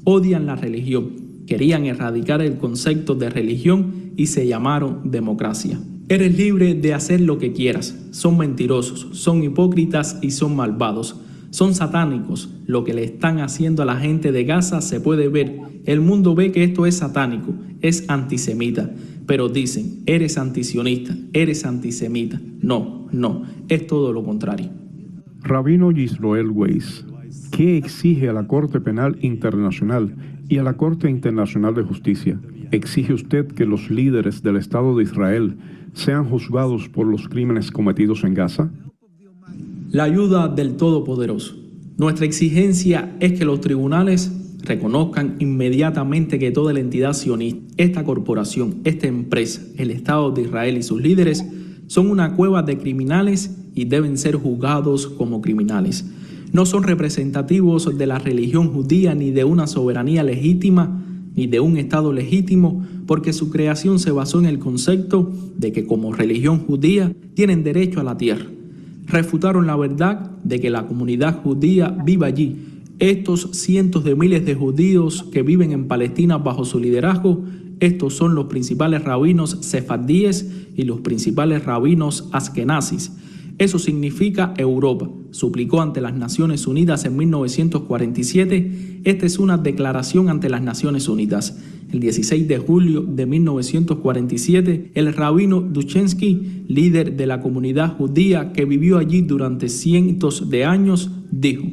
Odian la religión, querían erradicar el concepto de religión y se llamaron democracia. Eres libre de hacer lo que quieras. Son mentirosos, son hipócritas y son malvados. Son satánicos. Lo que le están haciendo a la gente de Gaza se puede ver. El mundo ve que esto es satánico, es antisemita. Pero dicen, eres antisionista, eres antisemita. No, es todo lo contrario. Rabino Yisroel Weiss, ¿qué exige a la Corte Penal Internacional y a la Corte Internacional de Justicia? ¿Exige usted que los líderes del Estado de Israel sean juzgados por los crímenes cometidos en Gaza? La ayuda del Todopoderoso. Nuestra exigencia es que los tribunales reconozcan inmediatamente que toda la entidad sionista, esta corporación, esta empresa, el Estado de Israel y sus líderes son una cueva de criminales y deben ser juzgados como criminales. No son representativos de la religión judía ni de una soberanía legítima ni de un Estado legítimo, porque su creación se basó en el concepto de que como religión judía tienen derecho a la tierra. Refutaron la verdad de que la comunidad judía vive allí. Estos cientos de miles de judíos que viven en Palestina bajo su liderazgo, estos son los principales rabinos sefardíes y los principales rabinos askenazis. Eso significa Europa, suplicó ante las Naciones Unidas en 1947. Esta es una declaración ante las Naciones Unidas. El 16 de julio de 1947, el rabino Duchensky, líder de la comunidad judía que vivió allí durante cientos de años, dijo: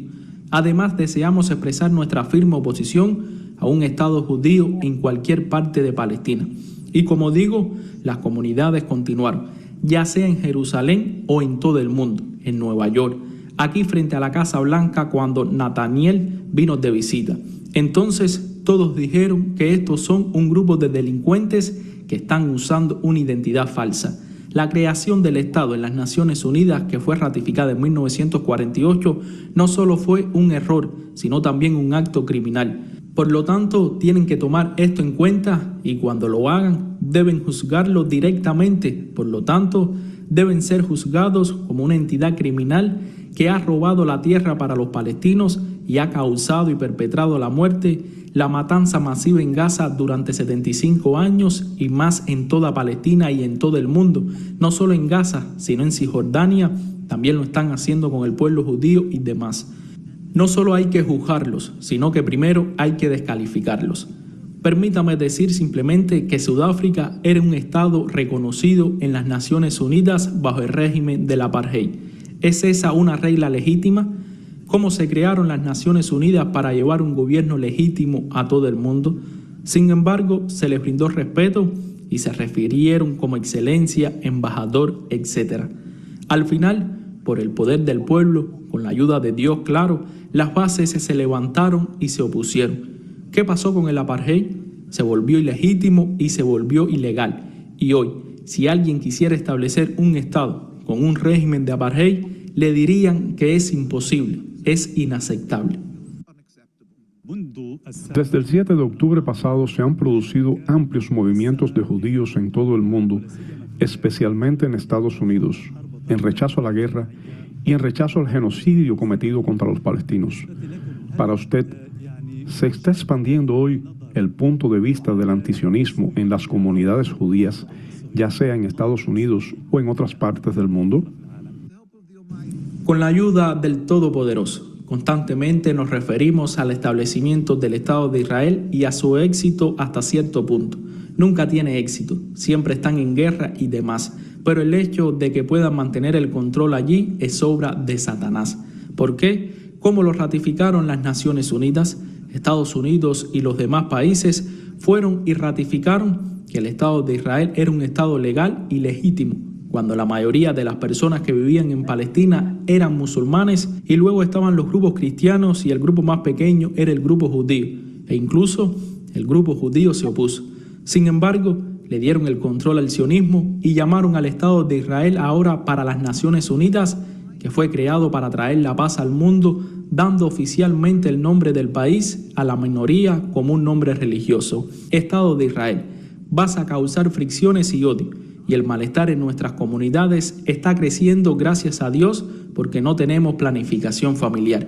además, deseamos expresar nuestra firme oposición a un Estado judío en cualquier parte de Palestina. Y como digo, las comunidades continuaron, ya sea en Jerusalén o en todo el mundo, en Nueva York, aquí frente a la Casa Blanca cuando Nathaniel vino de visita. Entonces todos dijeron que estos son un grupo de delincuentes que están usando una identidad falsa. La creación del Estado en las Naciones Unidas, que fue ratificada en 1948, no solo fue un error, sino también un acto criminal. Por lo tanto, tienen que tomar esto en cuenta y cuando lo hagan, deben juzgarlo directamente. Por lo tanto, deben ser juzgados como una entidad criminal que ha robado la tierra para los palestinos y ha causado y perpetrado la muerte, la matanza masiva en Gaza durante 75 años y más en toda Palestina y en todo el mundo. No solo en Gaza, sino en Cisjordania, también lo están haciendo con el pueblo judío y demás. No solo hay que juzgarlos, sino que primero hay que descalificarlos. Permítame decir simplemente que Sudáfrica era un estado reconocido en las Naciones Unidas bajo el régimen del apartheid. ¿Es esa una regla legítima? ¿Cómo se crearon las Naciones Unidas para llevar un gobierno legítimo a todo el mundo? Sin embargo, se les brindó respeto y se refirieron como excelencia, embajador, etc. Al final, por el poder del pueblo, con la ayuda de Dios, claro, las bases se levantaron y se opusieron. ¿Qué pasó con el apartheid? Se volvió ilegítimo y se volvió ilegal. Y hoy, si alguien quisiera establecer un Estado con un régimen de apartheid, le dirían que es imposible, es inaceptable. Desde el 7 de octubre pasado se han producido amplios movimientos de judíos en todo el mundo, especialmente en Estados Unidos, en rechazo a la guerra y en rechazo al genocidio cometido contra los palestinos. Para usted, ¿se está expandiendo hoy el punto de vista del antisionismo en las comunidades judías, ya sea en Estados Unidos o en otras partes del mundo? Con la ayuda del Todopoderoso, constantemente nos referimos al establecimiento del Estado de Israel y a su éxito hasta cierto punto. Nunca tiene éxito, siempre están en guerra y demás, pero el hecho de que puedan mantener el control allí es obra de Satanás. ¿Por qué? ¿Cómo lo ratificaron las Naciones Unidas? Estados Unidos y los demás países fueron y ratificaron que el Estado de Israel era un Estado legal y legítimo, cuando la mayoría de las personas que vivían en Palestina eran musulmanes y luego estaban los grupos cristianos y el grupo más pequeño era el grupo judío, e incluso el grupo judío se opuso. Sin embargo, le dieron el control al sionismo y llamaron al Estado de Israel ahora para las Naciones Unidas, que fue creado para traer la paz al mundo, dando oficialmente el nombre del país a la minoría como un nombre religioso. Estado de Israel. Vas a causar fricciones y odio, y el malestar en nuestras comunidades está creciendo gracias a Dios porque no tenemos planificación familiar.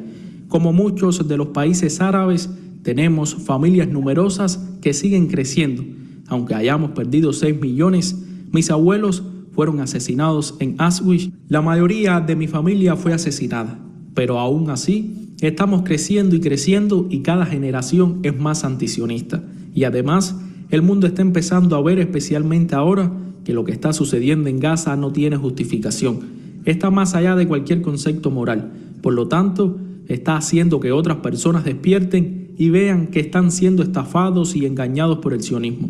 Como muchos de los países árabes, tenemos familias numerosas que siguen creciendo. Aunque hayamos perdido 6 millones, mis abuelos fueron asesinados en Auschwitz. La mayoría de mi familia fue asesinada, pero aún así estamos creciendo y cada generación es más antisionista. Y además, el mundo está empezando a ver, especialmente ahora, que lo que está sucediendo en Gaza no tiene justificación. Está más allá de cualquier concepto moral. Por lo tanto, está haciendo que otras personas despierten y vean que están siendo estafados y engañados por el sionismo.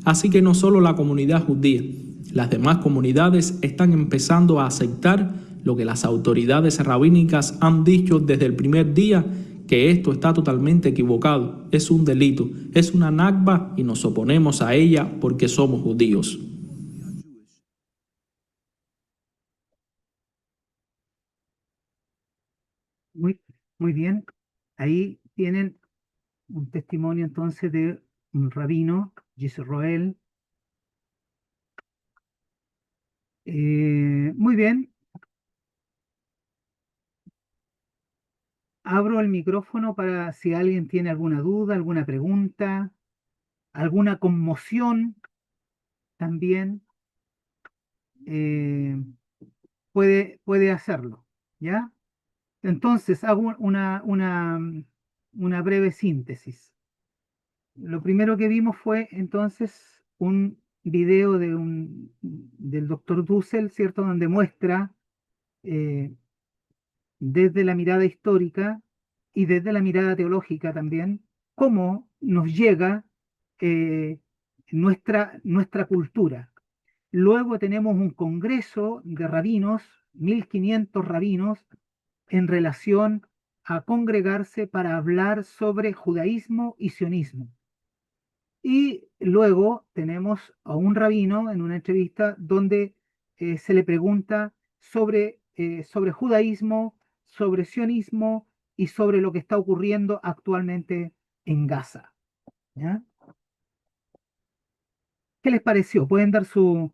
Así que no solo la comunidad judía, las demás comunidades están empezando a aceptar lo que las autoridades rabínicas han dicho desde el primer día, que esto está totalmente equivocado, es un delito, es una nakba y nos oponemos a ella porque somos judíos. Muy, muy bien. Ahí tienen un testimonio entonces de un rabino, Yisroel. Muy bien. Abro el micrófono para si alguien tiene alguna duda, alguna pregunta, alguna conmoción también. eh, puede hacerlo, ¿ya? Entonces, hago una breve síntesis. Lo primero que vimos fue entonces un video del doctor Dussel, ¿cierto? Donde muestra eh, desde la mirada histórica y desde la mirada teológica también, cómo nos llega eh, nuestra cultura. Luego tenemos un congreso de rabinos, 1500 rabinos, en relación a congregarse para hablar sobre judaísmo y sionismo. Y luego tenemos a un rabino en una entrevista donde se le pregunta sobre judaísmo, sobre sionismo y sobre lo que está ocurriendo actualmente en Gaza. ¿Ya? ¿Qué les pareció? Pueden dar sus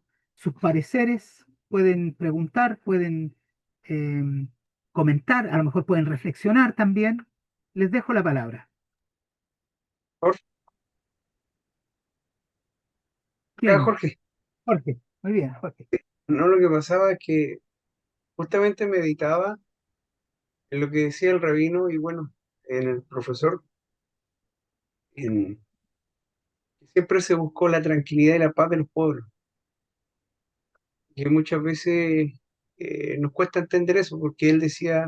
pareceres, pueden preguntar, pueden eh, comentar, a lo mejor pueden reflexionar también. Les dejo la palabra. Jorge, ¿Quién? Jorge, Jorge. Muy bien, Jorge. no, lo que pasaba es que justamente meditaba en lo que decía el rabino y bueno, en el profesor, en, siempre se buscó la tranquilidad y la paz de los pueblos, que muchas veces nos cuesta entender eso, porque él decía,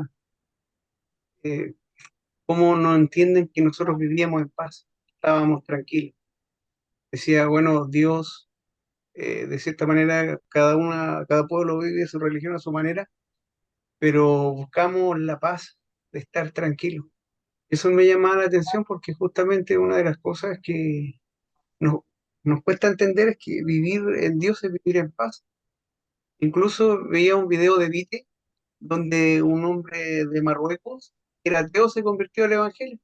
eh, ¿cómo no entienden que nosotros vivíamos en paz? Estábamos tranquilos. Decía, bueno, Dios, de cierta manera, cada pueblo vive su religión a su manera, pero buscamos la paz de estar tranquilos. Eso me llama la atención porque justamente una de las cosas que nos, nos cuesta entender es que vivir en Dios es vivir en paz. Incluso veía un video de Vite donde un hombre de Marruecos, que era ateo, se convirtió al Evangelio,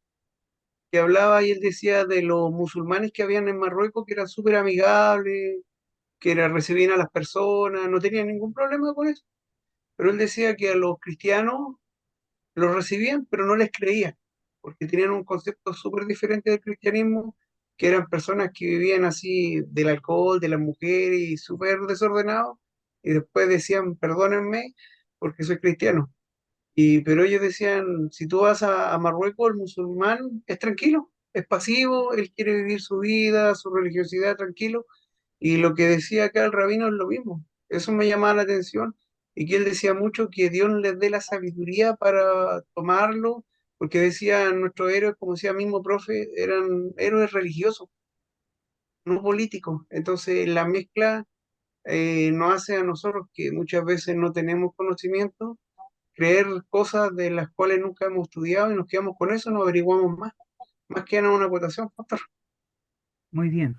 que hablaba y él decía de los musulmanes que habían en Marruecos, que eran súper amigables, recibían a las personas, no tenían ningún problema con eso. Pero él decía que a los cristianos los recibían, pero no les creían, porque tenían un concepto súper diferente del cristianismo, que eran personas que vivían así del alcohol, de las mujeres y súper desordenados, y después decían, perdónenme, porque soy cristiano. Pero ellos decían, si tú vas a Marruecos, el musulmán es tranquilo, es pasivo, él quiere vivir su vida, su religiosidad tranquilo, y lo que decía acá el rabino es lo mismo. Eso me llamaba la atención. Y que él decía mucho que Dios les dé la sabiduría para tomarlo, porque decía nuestros héroes, como decía mismo profe, eran héroes religiosos, no políticos. Entonces la mezcla nos hace a nosotros que muchas veces no tenemos conocimiento, creer cosas de las cuales nunca hemos estudiado y nos quedamos con eso, no averiguamos más. Más que nada una acotación, pastor. Muy bien.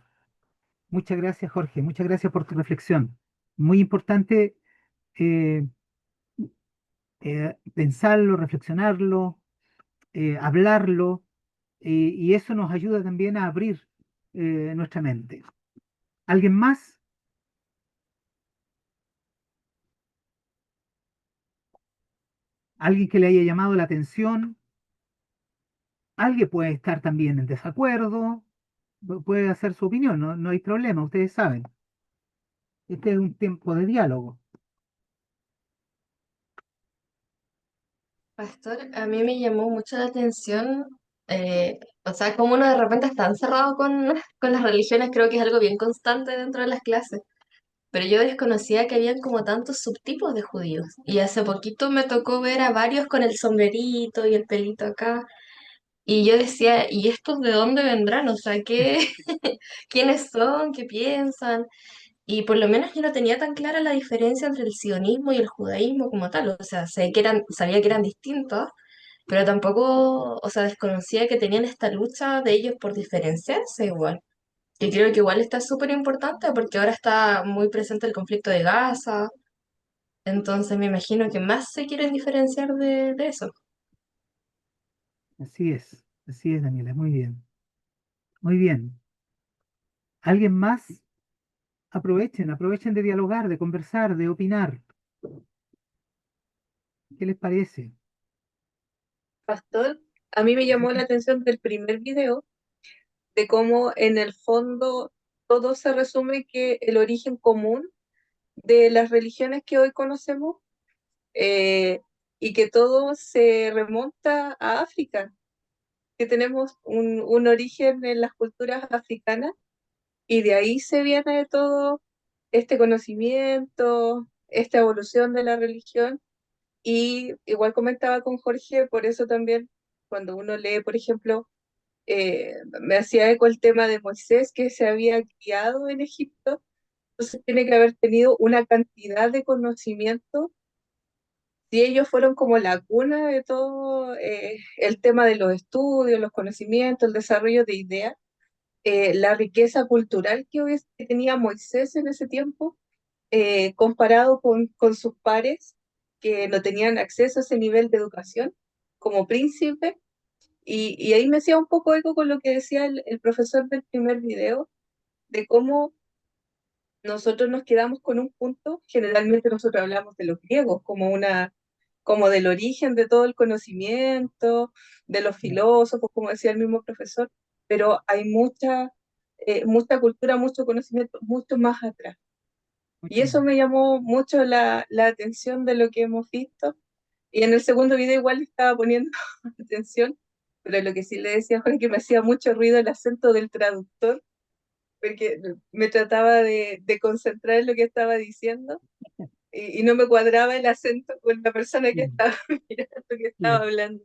Muchas gracias, Jorge. Muchas gracias por tu reflexión. Muy importante eh, pensarlo, reflexionarlo, hablarlo, y eso nos ayuda también a abrir nuestra mente. ¿Alguien más? ¿Alguien que le haya llamado la atención? Alguien puede estar también en desacuerdo, puede hacer su opinión, no, no hay problema, ustedes saben. Este es un tiempo de diálogo. Pastor, a mí me llamó mucho la atención, o sea, como uno de repente está encerrado con, con las religiones, creo que es algo bien constante dentro de las clases, pero yo desconocía que habían como tantos subtipos de judíos, y hace poquito me tocó ver a varios con el sombrerito y el pelito acá, y yo decía, ¿y estos de dónde vendrán? O sea, ¿qué, quiénes son? ¿Qué piensan? Y por lo menos yo no tenía tan clara la diferencia entre el sionismo y el judaísmo como tal. O sea, sé que eran, sabía que eran distintos, pero tampoco, o sea, desconocía que tenían esta lucha de ellos por diferenciarse igual. Y creo que igual está súper importante porque ahora está muy presente el conflicto de Gaza. Entonces me imagino que más se quieren diferenciar de eso. Así es, Daniela, muy bien, muy bien. ¿Alguien más? Aprovechen de dialogar, de conversar, de opinar. ¿Qué les parece? Pastor, a mí me llamó la atención del primer video de cómo en el fondo todo se resume que el origen común de las religiones que hoy conocemos, eh, y que todo se remonta a África, que tenemos un origen en las culturas africanas y de ahí se viene todo este conocimiento, esta evolución de la religión. Y igual comentaba con Jorge, por eso también cuando uno lee, por ejemplo, me hacía eco el tema de Moisés que se había criado en Egipto, entonces tiene que haber tenido una cantidad de conocimiento. Si ellos fueron como la cuna de todo el tema de los estudios, los conocimientos, el desarrollo de ideas, la riqueza cultural que tenía Moisés en ese tiempo, comparado con sus pares que no tenían acceso a ese nivel de educación como príncipe. Y ahí me hacía un poco eco con lo que decía el profesor del primer video, de cómo nosotros nos quedamos con un punto. Generalmente nosotros hablamos de los griegos como del origen de todo el conocimiento, de los filósofos, como decía el mismo profesor, pero hay mucha cultura, mucho conocimiento, mucho más atrás. Y Mucho más. eso me llamó mucho la atención de lo que hemos visto. Y en el segundo video igual estaba poniendo atención, pero lo que sí le decía a Jorge que me hacía mucho ruido el acento del traductor, porque me trataba de concentrar en lo que estaba diciendo y no me cuadraba el acento con la persona que Claro, estaba mirando, que estaba claro, hablando.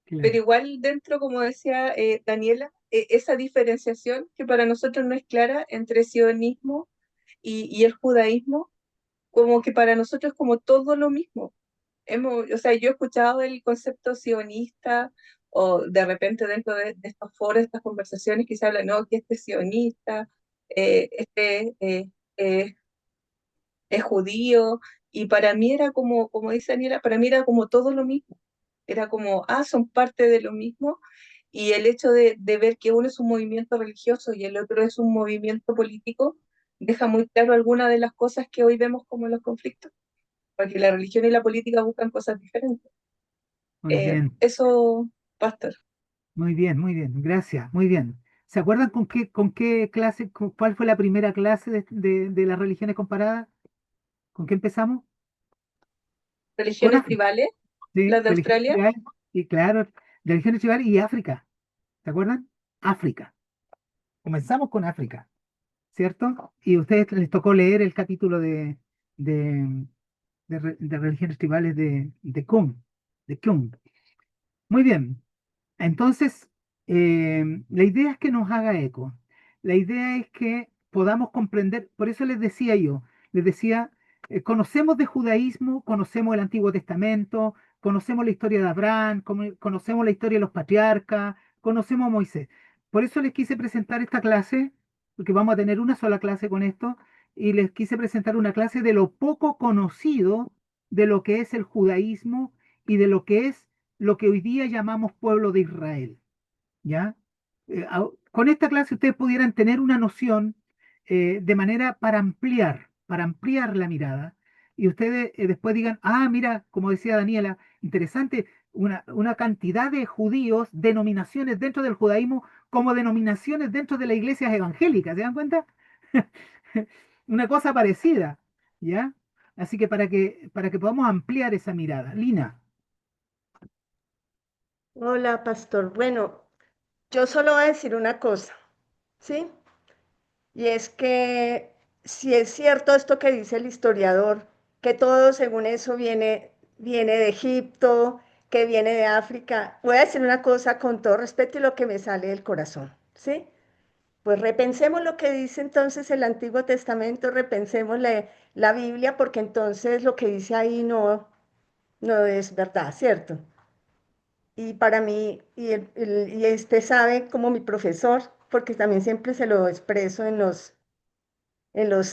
Pero claro. igual dentro, como decía Daniela, esa diferenciación que para nosotros no es clara entre sionismo y el judaísmo, como que para nosotros es como todo lo mismo. O sea, yo he escuchado el concepto sionista o de repente dentro de estos foros, estas conversaciones que se habla, no, que este es sionista, este es judío, y para mí era como dice Daniela, para mí era como todo lo mismo. Era como, son parte de lo mismo, y el hecho de ver que uno es un movimiento religioso y el otro es un movimiento político, deja muy claro algunas de las cosas que hoy vemos como los conflictos, porque la religión y la política buscan cosas diferentes. Muy bien, Eso, Pastor. muy bien, muy bien. Gracias, muy bien. ¿Se acuerdan con qué clase, cuál fue la primera clase de las religiones comparadas? ¿Con qué empezamos? Con Religiones África, tribales, ¿sí? las de Religiones Australia. tribales, y claro, religiones tribales y África. ¿Se acuerdan? África. Comenzamos con África, ¿cierto? Y a ustedes les tocó leer el capítulo de, de religiones tribales de Kuhn. Muy bien. Entonces, la idea es que nos haga eco. La idea es que podamos comprender, por eso les decía, conocemos de judaísmo, conocemos el Antiguo Testamento, conocemos la historia de Abraham, conocemos la historia de los patriarcas, conocemos a Moisés. Por eso les quise presentar esta clase porque vamos a tener una sola clase con esto, y les quise presentar una clase de lo poco conocido de lo que es el judaísmo y de lo que es lo que hoy día llamamos pueblo de Israel, ¿ya? Con esta clase ustedes pudieran tener una noción de manera para ampliar la mirada, y ustedes después digan, ah, mira, como decía Daniela, interesante, una cantidad de judíos, denominaciones dentro del judaísmo, como denominaciones dentro de las iglesias evangélicas, ¿se dan cuenta? Una cosa parecida, ¿ya? Así que para que podamos ampliar esa mirada. Lina. Hola, pastor. Bueno, yo solo voy a decir una cosa, ¿sí? Y es que si es cierto esto que dice el historiador, que todo según eso viene de Egipto, que viene de África, voy a decir una cosa con todo respeto y lo que me sale del corazón, ¿sí? Pues repensemos lo que dice entonces el Antiguo Testamento, repensemos la Biblia, porque entonces lo que dice ahí no es verdad, ¿cierto? Y para mí, y este sabe como mi profesor, porque también siempre se lo expreso en los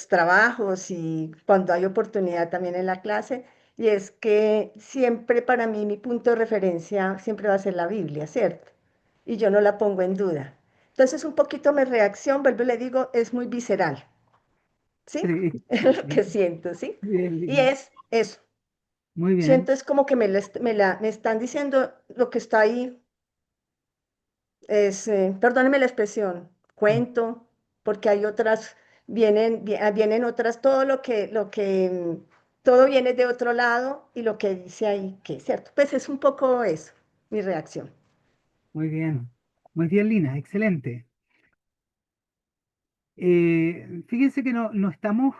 trabajos y cuando hay oportunidad también en la clase, y es que siempre para mí mi punto de referencia siempre va a ser la Biblia, ¿cierto? Y yo no la pongo en duda. Entonces un poquito mi reacción, vuelvo y le digo, es muy visceral, ¿sí? Sí, Es lo que bien, siento, ¿sí? bien, Y Lina. es eso. Muy bien. Siento es como que me están diciendo lo que está ahí, perdónenme la expresión, Mm, cuento, porque hay otras, vienen otras, todo viene de otro lado y lo que dice ahí, que es cierto. Pues es un poco eso, mi reacción. muy bien. Muy bien, Lina. Excelente. Fíjense que no estamos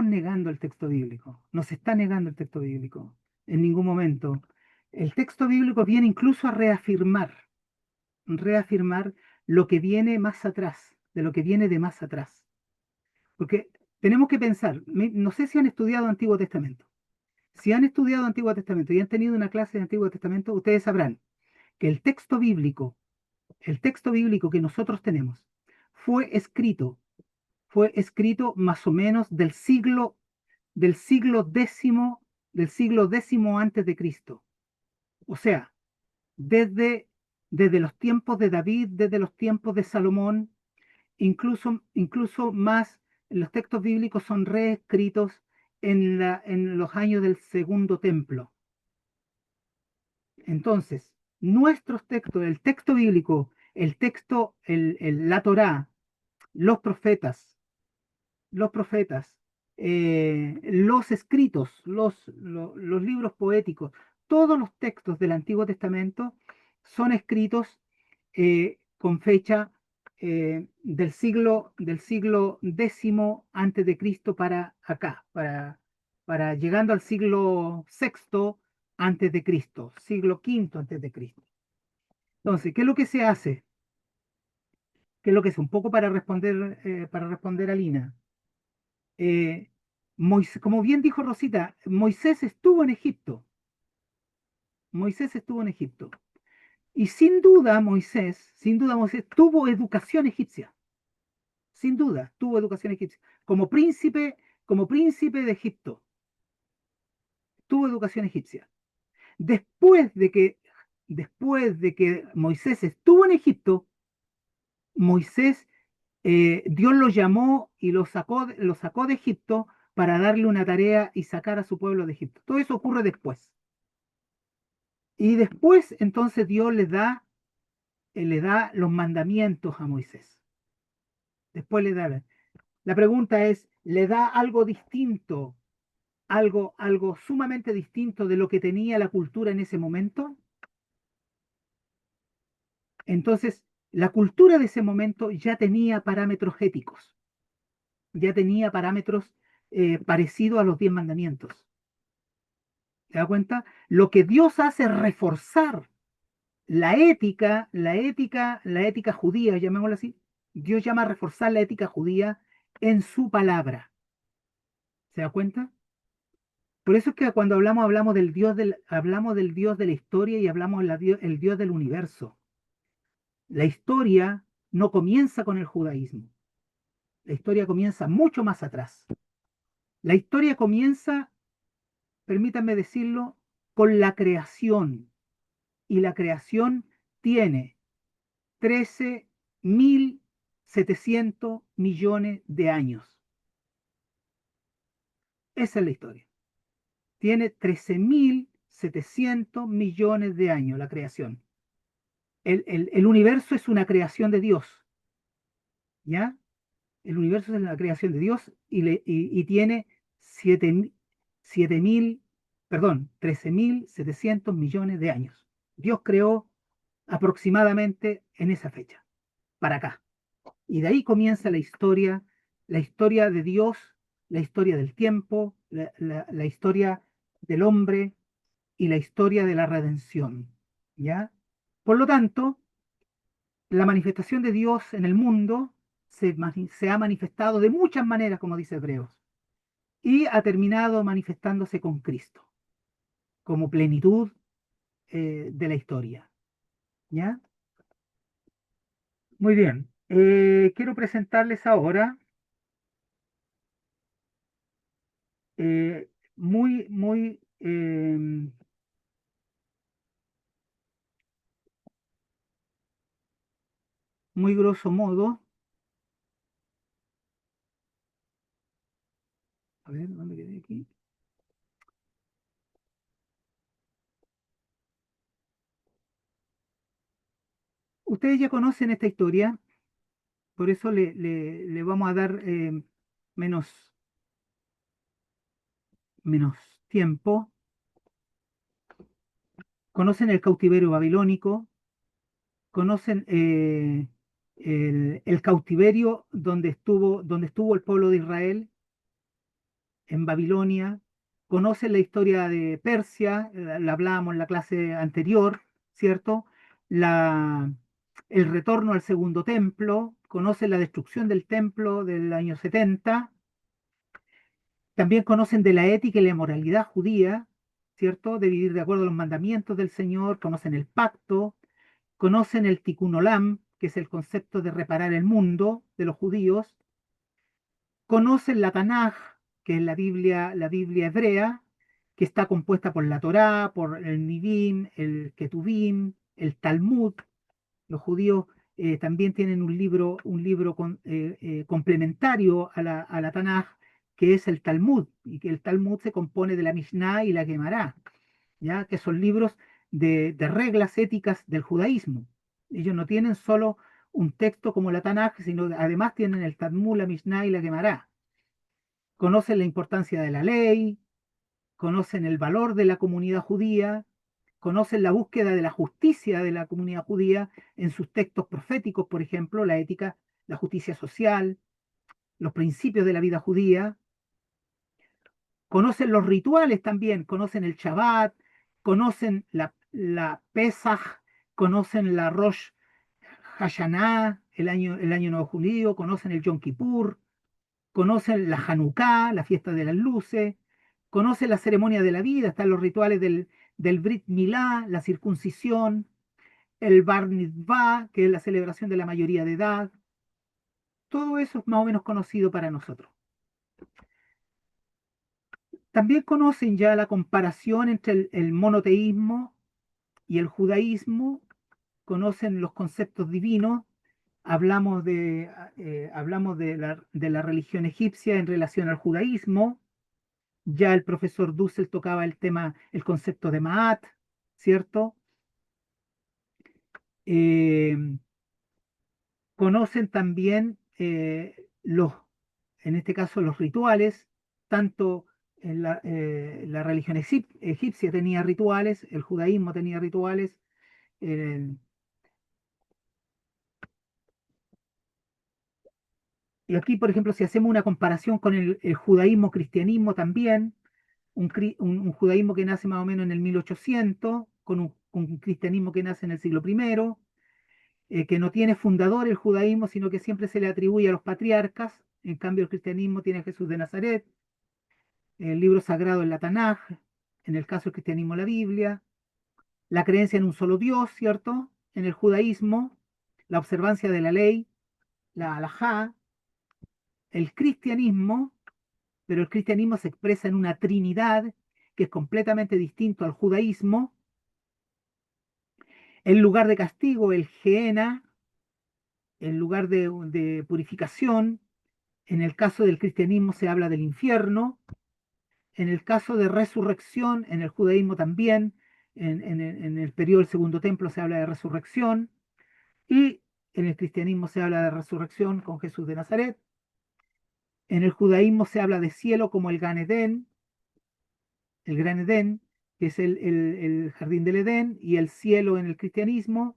negando el texto bíblico. No se está negando el texto bíblico en ningún momento. El texto bíblico viene incluso a reafirmar lo que viene más atrás, de lo que viene de más atrás. Porque tenemos que pensar, no sé si han estudiado Antiguo Testamento. Si han estudiado Antiguo Testamento y han tenido una clase de Antiguo Testamento, ustedes sabrán que el texto bíblico que nosotros tenemos fue escrito, fue escrito más o menos del siglo X antes de Cristo. O sea, desde, desde los tiempos de David, desde los tiempos de Salomón, incluso más, los textos bíblicos son reescritos en los años del Segundo Templo. Entonces, nuestros textos, el texto bíblico, la Torá, los profetas, los escritos, los libros poéticos, todos los textos del Antiguo Testamento son escritos con fecha del siglo X antes de Cristo para acá, para llegando al siglo VI antes de Cristo, siglo V antes de Cristo. Entonces, ¿qué es lo que se hace? ¿Qué es lo que es? Un poco para responder a Lina. Como bien dijo Rosita, Moisés estuvo en Egipto. Moisés estuvo en Egipto. Y sin duda Moisés tuvo educación egipcia. Sin duda, tuvo educación egipcia. Como príncipe de Egipto, tuvo educación egipcia. Después de que Moisés estuvo en Egipto, Moisés, Dios lo llamó y lo sacó de Egipto para darle una tarea y sacar a su pueblo de Egipto. Todo eso ocurre después. Y después, entonces, Dios le da los mandamientos a Moisés. Después le da. La pregunta es, ¿le da algo distinto, algo sumamente distinto de lo que tenía la cultura en ese momento? Entonces, la cultura de ese momento ya tenía parámetros éticos, ya tenía parámetros parecidos a los 10 mandamientos. ¿Se da cuenta? Lo que Dios hace es reforzar la ética judía, llamémoslo así. Dios llama a reforzar la ética judía en su palabra. ¿Se da cuenta? Por eso es que cuando hablamos del Dios de la historia y hablamos el Dios del universo. La historia no comienza con el judaísmo. La historia comienza mucho más atrás. La historia comienza, permítanme decirlo, con la creación. Y la creación tiene 13.700 millones de años. Esa es la historia. Tiene 13.700 millones de años la creación. El universo es una creación de Dios. ¿Ya? El universo es la creación de Dios y tiene 13.700 millones de años. Dios creó aproximadamente en esa fecha, para acá. Y de ahí comienza la historia de Dios, la historia del tiempo, la historia del hombre y la historia de la redención. ¿Ya? Por lo tanto, la manifestación de Dios en el mundo se ha manifestado de muchas maneras, como dice Hebreos, y ha terminado manifestándose con Cristo, como plenitud de la historia. ¿Ya? Muy bien. Quiero presentarles ahora muy, muy muy grosso modo. A ver, ¿dónde quedé aquí? Ustedes ya conocen esta historia, por eso le vamos a dar menos, menos tiempo. Conocen el cautiverio babilónico, conocen el cautiverio donde estuvo el pueblo de Israel en Babilonia, conocen la historia de Persia, la hablábamos en la clase anterior, ¿cierto? El retorno al segundo templo, conocen la destrucción del templo del año 70, también conocen de la ética y la moralidad judía, ¿cierto? De vivir de acuerdo a los mandamientos del Señor, conocen el pacto, conocen el tikkun olam, que es el concepto de reparar el mundo de los judíos, conocen la Tanaj, que es la Biblia hebrea, que está compuesta por la Torá, por el Nivim, el Ketuvim, el Talmud. Los judíos también tienen un libro complementario a la Tanaj, que es el Talmud, y que el Talmud se compone de la Mishnah y la Gemara, ¿ya? Que son libros de reglas éticas del judaísmo. Ellos no tienen solo un texto como la Tanaj, sino además tienen el Talmud, la Mishnah y la Gemara. Conocen la importancia de la ley, conocen el valor de la comunidad judía, conocen la búsqueda de la justicia de la comunidad judía en sus textos proféticos, por ejemplo, la ética, la justicia social, los principios de la vida judía. Conocen los rituales también, conocen el Shabbat, conocen la Pesach, conocen la Rosh Hashanah, el año nuevo judío, conocen el Yom Kippur, conocen la Hanukkah, la fiesta de las luces, conocen la ceremonia de la vida, están los rituales del Brit Milá, la circuncisión, el Bar Mitzvah, que es la celebración de la mayoría de edad. Todo eso es más o menos conocido para nosotros. También conocen ya la comparación entre el monoteísmo y el judaísmo, conocen los conceptos divinos, hablamos de la religión egipcia en relación al judaísmo. Ya el profesor Dussel tocaba el concepto de Ma'at, ¿cierto? Conocen también en este caso, los rituales, tanto en la religión egipcia tenía rituales, el judaísmo tenía rituales, y aquí, por ejemplo, si hacemos una comparación con el judaísmo, cristianismo también, un judaísmo que nace más o menos en el 1800, con un cristianismo que nace en el siglo I, que no tiene fundador el judaísmo, sino que siempre se le atribuye a los patriarcas. En cambio, el cristianismo tiene a Jesús de Nazaret, el libro sagrado en la Tanaj, en el caso del cristianismo la Biblia, la creencia en un solo Dios, ¿cierto? En el judaísmo, la observancia de la ley, la halajá, el cristianismo, pero el cristianismo se expresa en una trinidad que es completamente distinto al judaísmo. El lugar de castigo, el Gehenna, el lugar de purificación. En el caso del cristianismo se habla del infierno. En el caso de resurrección, en el judaísmo también, en el periodo del Segundo Templo se habla de resurrección. Y en el cristianismo se habla de resurrección con Jesús de Nazaret. En el judaísmo se habla de cielo como el Gan Edén, el Gran Edén, que es el jardín del Edén, y el cielo en el cristianismo.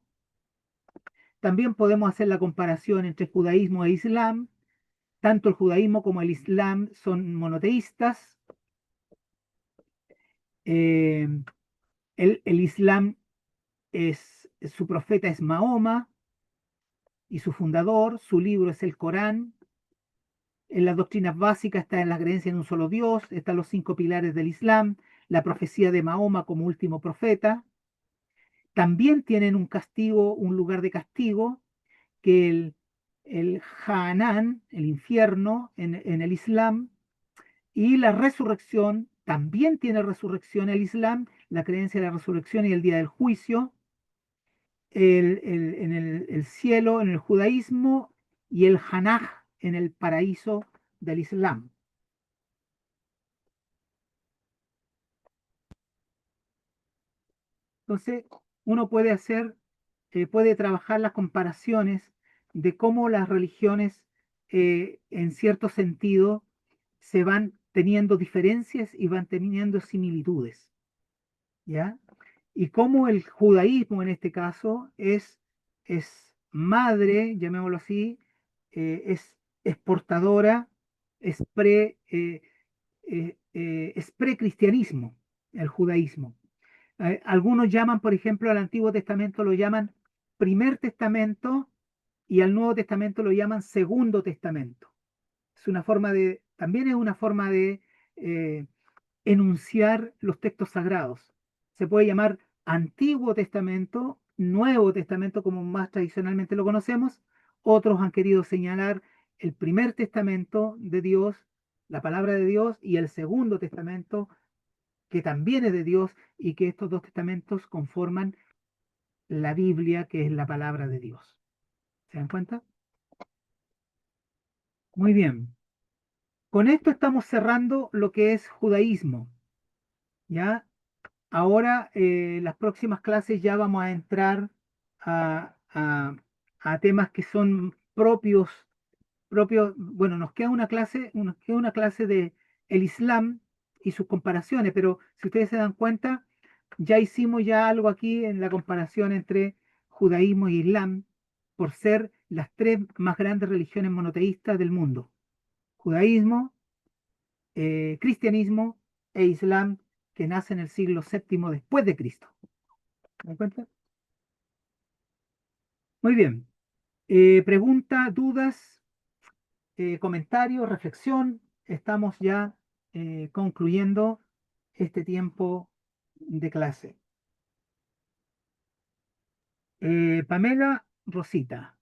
También podemos hacer la comparación entre judaísmo e islam. Tanto el judaísmo como el islam son monoteístas. El islam su profeta es Mahoma y su fundador, su libro es el Corán. En las doctrinas básicas está en la creencia en un solo Dios, están los 5 pilares del Islam, la profecía de Mahoma como último profeta. También tienen un castigo, un lugar de castigo, que el Jahannam, el infierno en el Islam, y la resurrección, también tiene resurrección el Islam, la creencia de la resurrección y el día del juicio, en el cielo en el judaísmo y el Jannah en el paraíso del Islam. Entonces, uno puede puede trabajar las comparaciones de cómo las religiones, en cierto sentido, se van teniendo diferencias y van teniendo similitudes, ¿ya? Y cómo el judaísmo, en este caso, es madre, llamémoslo así, es portadora, es pre-cristianismo, el judaísmo. Algunos llaman, por ejemplo, al Antiguo Testamento lo llaman Primer Testamento y al Nuevo Testamento lo llaman Segundo Testamento. También es una forma de enunciar los textos sagrados. Se puede llamar Antiguo Testamento, Nuevo Testamento, como más tradicionalmente lo conocemos. Otros han querido señalar el Primer Testamento de Dios, la palabra de Dios, y el Segundo Testamento, que también es de Dios, y que estos 2 testamentos conforman la Biblia, que es la palabra de Dios. ¿Se dan cuenta? Muy bien. Con esto estamos cerrando lo que es judaísmo. ¿Ya? Ahora, las próximas clases ya vamos a entrar a temas que son propios. Bueno, nos queda una clase de el Islam y sus comparaciones, pero si ustedes se dan cuenta, ya hicimos ya algo aquí en la comparación entre judaísmo y islam, por ser las 3 más grandes religiones monoteístas del mundo: judaísmo, cristianismo e islam, que nace en el siglo VII después de Cristo. ¿Se dan cuenta? Muy bien. Pregunta, dudas, comentarios, reflexión. Estamos ya concluyendo este tiempo de clase. Pamela, Rosita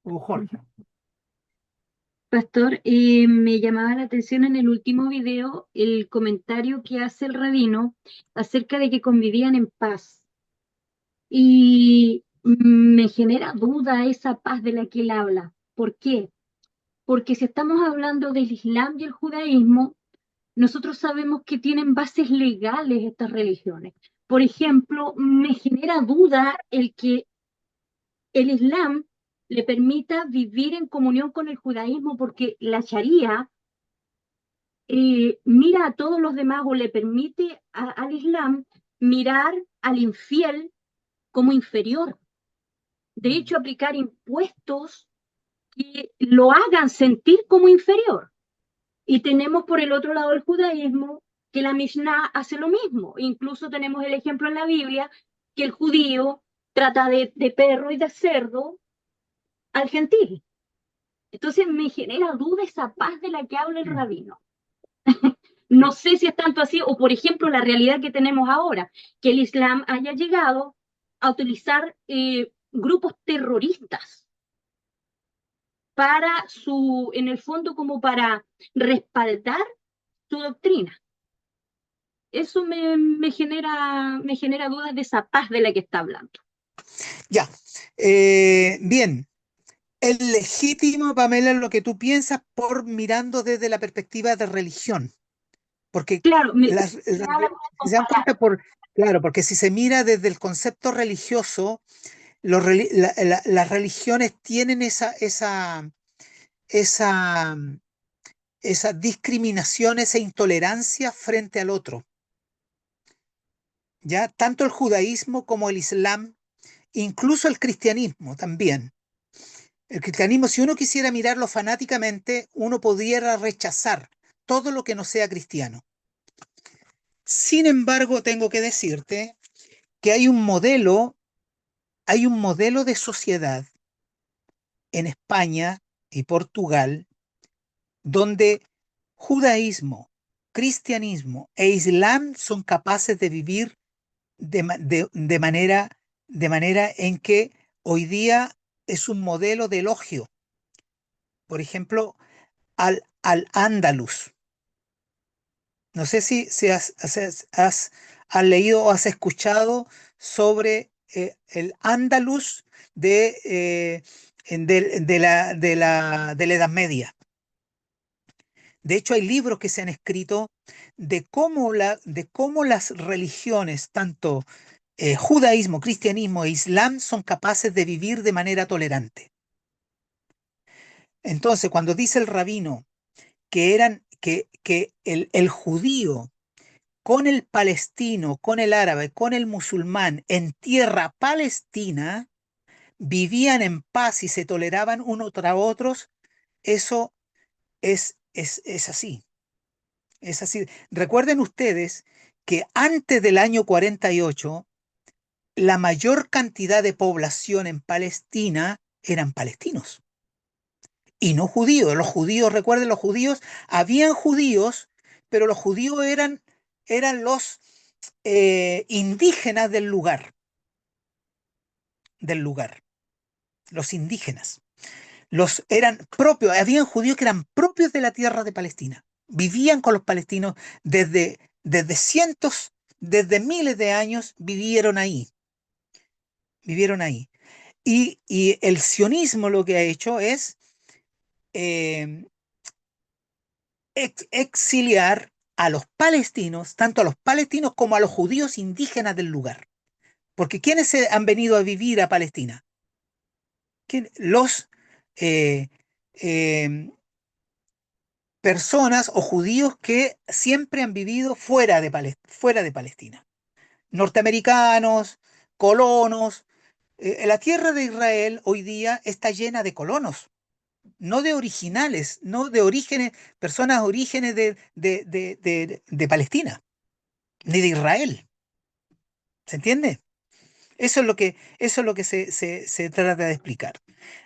o Jorge. Pastor, me llamaba la atención en el último video el comentario que hace el rabino acerca de que convivían en paz. Y me genera duda esa paz de la que él habla. ¿Por qué? Porque si estamos hablando del Islam y el judaísmo, nosotros sabemos que tienen bases legales estas religiones. Por ejemplo, me genera duda el que el Islam le permita vivir en comunión con el judaísmo, porque la Sharia mira a todos los demás, o le permite al Islam mirar al infiel como inferior. De hecho, aplicar impuestos que lo hagan sentir como inferior. Y tenemos por el otro lado el judaísmo, que la Mishnah hace lo mismo. Incluso tenemos el ejemplo en la Biblia que el judío trata de perro y de cerdo al gentil. Entonces me genera duda esa paz de la que habla el rabino. No sé si es tanto así, o por ejemplo la realidad que tenemos ahora, que el Islam haya llegado a utilizar grupos terroristas para en el fondo, como para respaldar su doctrina. Eso me genera dudas de esa paz de la que está hablando. Ya. Bien. Es legítimo, Pamela, lo que tú piensas por mirando desde la perspectiva de religión. Porque Claro, se dan cuenta claro, porque si se mira desde el concepto religioso, las religiones tienen esa discriminación, esa intolerancia frente al otro. ¿Ya? Tanto el judaísmo como el islam, incluso el cristianismo también. El cristianismo, si uno quisiera mirarlo fanáticamente, uno pudiera rechazar todo lo que no sea cristiano. Sin embargo, tengo que decirte que hay un modelo de sociedad en España y Portugal donde judaísmo, cristianismo e islam son capaces de vivir de manera en que hoy día es un modelo de elogio. Por ejemplo, al Andalus. No sé si has leído o has escuchado sobre el Andalus de la Edad Media. De hecho, hay libros que se han escrito de cómo las religiones, tanto judaísmo, cristianismo e islam, son capaces de vivir de manera tolerante. Entonces, cuando dice el rabino que el judío con el palestino, con el árabe, con el musulmán en tierra palestina vivían en paz y se toleraban unos tras otros, eso es así. Es así. Recuerden ustedes que antes del año 48, la mayor cantidad de población en Palestina eran palestinos y no judíos. Los judíos, recuerden, habían judíos, pero los judíos eran los indígenas del lugar, los indígenas. Eran propios, habían judíos que eran propios de la tierra de Palestina. Vivían con los palestinos desde cientos, desde miles de años, vivieron ahí. Y el sionismo lo que ha hecho es exiliar a los palestinos, tanto a los palestinos como a los judíos indígenas del lugar. Porque ¿quiénes han venido a vivir a Palestina? Los personas o judíos que siempre han vivido fuera de Palestina. Norteamericanos, colonos. La tierra de Israel hoy día está llena de colonos, no de originales, no de orígenes, personas orígenes de Palestina, ni de Israel. ¿Se entiende? Eso es lo que se trata de explicar.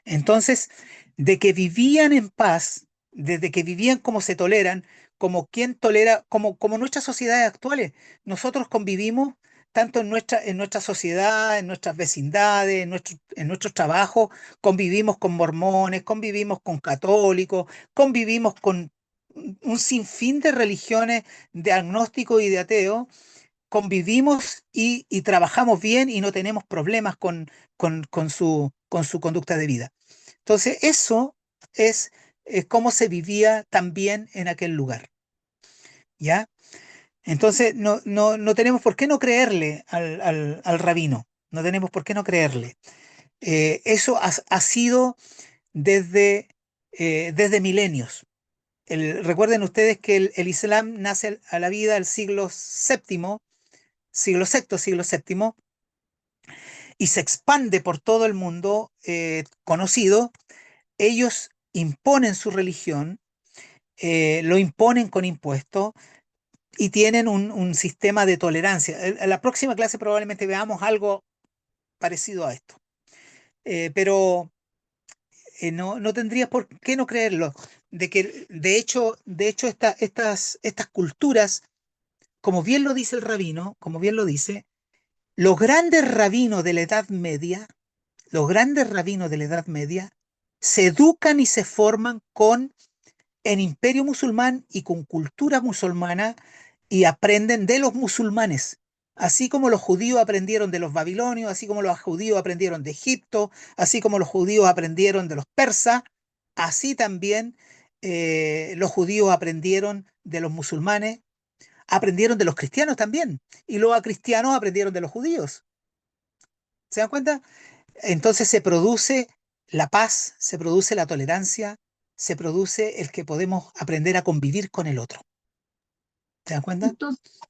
Entonces, de que vivían en paz, desde que vivían como se toleran, como quien tolera, como nuestras sociedades actuales. Nosotros convivimos tanto en nuestra sociedad, en nuestras vecindades, en nuestros trabajos, convivimos con mormones, convivimos con católicos, convivimos con un sinfín de religiones, de agnósticos y de ateos. Convivimos y trabajamos bien y no tenemos problemas con su conducta de vida. Entonces, eso es cómo se vivía también en aquel lugar. ¿Ya? Entonces, no tenemos por qué no creerle al rabino. No tenemos por qué no creerle. Eso ha sido desde milenios. Recuerden ustedes que el Islam nace a la vida del siglo VII, siglo VII, y se expande por todo el mundo conocido. Ellos imponen su religión, lo imponen con impuestos y tienen un sistema de tolerancia. En la próxima clase probablemente veamos algo parecido a esto. Pero no tendrías por qué no creerlo. De hecho estas culturas, como bien lo dice el rabino, los grandes rabinos de la Edad Media se educan y se forman en imperio musulmán y con cultura musulmana y aprenden de los musulmanes. Así como los judíos aprendieron de los babilonios, así como los judíos aprendieron de Egipto, así como los judíos aprendieron de los persas, así también los judíos aprendieron de los musulmanes, aprendieron de los cristianos también, y los cristianos aprendieron de los judíos. ¿Se dan cuenta? Entonces se produce la paz, se produce la tolerancia, se produce el que podemos aprender a convivir con el otro. ¿Se dan cuenta? Entonces,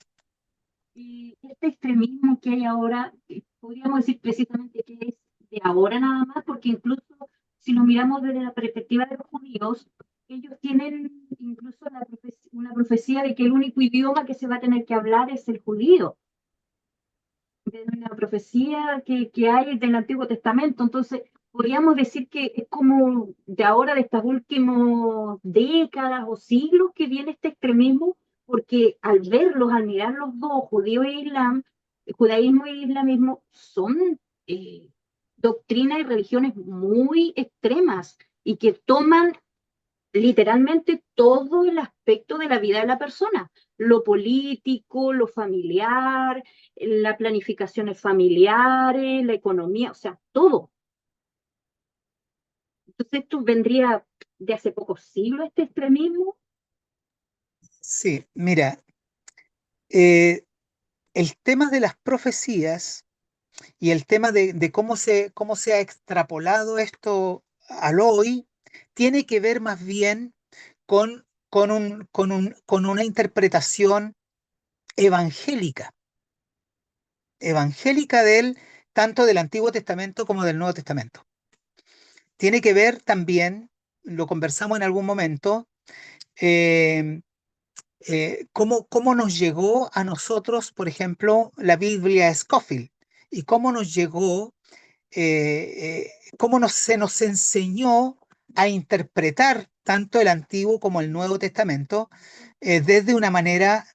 este extremismo que hay ahora, podríamos decir precisamente que es de ahora nada más, porque incluso si lo miramos desde la perspectiva de los judíos, ellos tienen incluso una profecía de que el único idioma que se va a tener que hablar es el judío. De una profecía que hay del Antiguo Testamento. Entonces, podríamos decir que es como de ahora, de estas últimas décadas o siglos, que viene este extremismo, porque al verlos, al mirar los dos, judío e islam, judaísmo e islamismo, son doctrinas y religiones muy extremas y que toman literalmente todo el aspecto de la vida de la persona, lo político, lo familiar, la planificación familiares, la economía, o sea, todo. Entonces esto vendría de hace pocos siglos, este extremismo. Sí, mira, el tema de las profecías y el tema de cómo se ha extrapolado esto al hoy tiene que ver más bien con una interpretación evangélica, tanto del Antiguo Testamento como del Nuevo Testamento. Tiene que ver también, lo conversamos en algún momento, eh, cómo nos llegó a nosotros, por ejemplo, la Biblia Scofield, y cómo nos llegó, se nos enseñó a interpretar tanto el Antiguo como el Nuevo Testamento desde una manera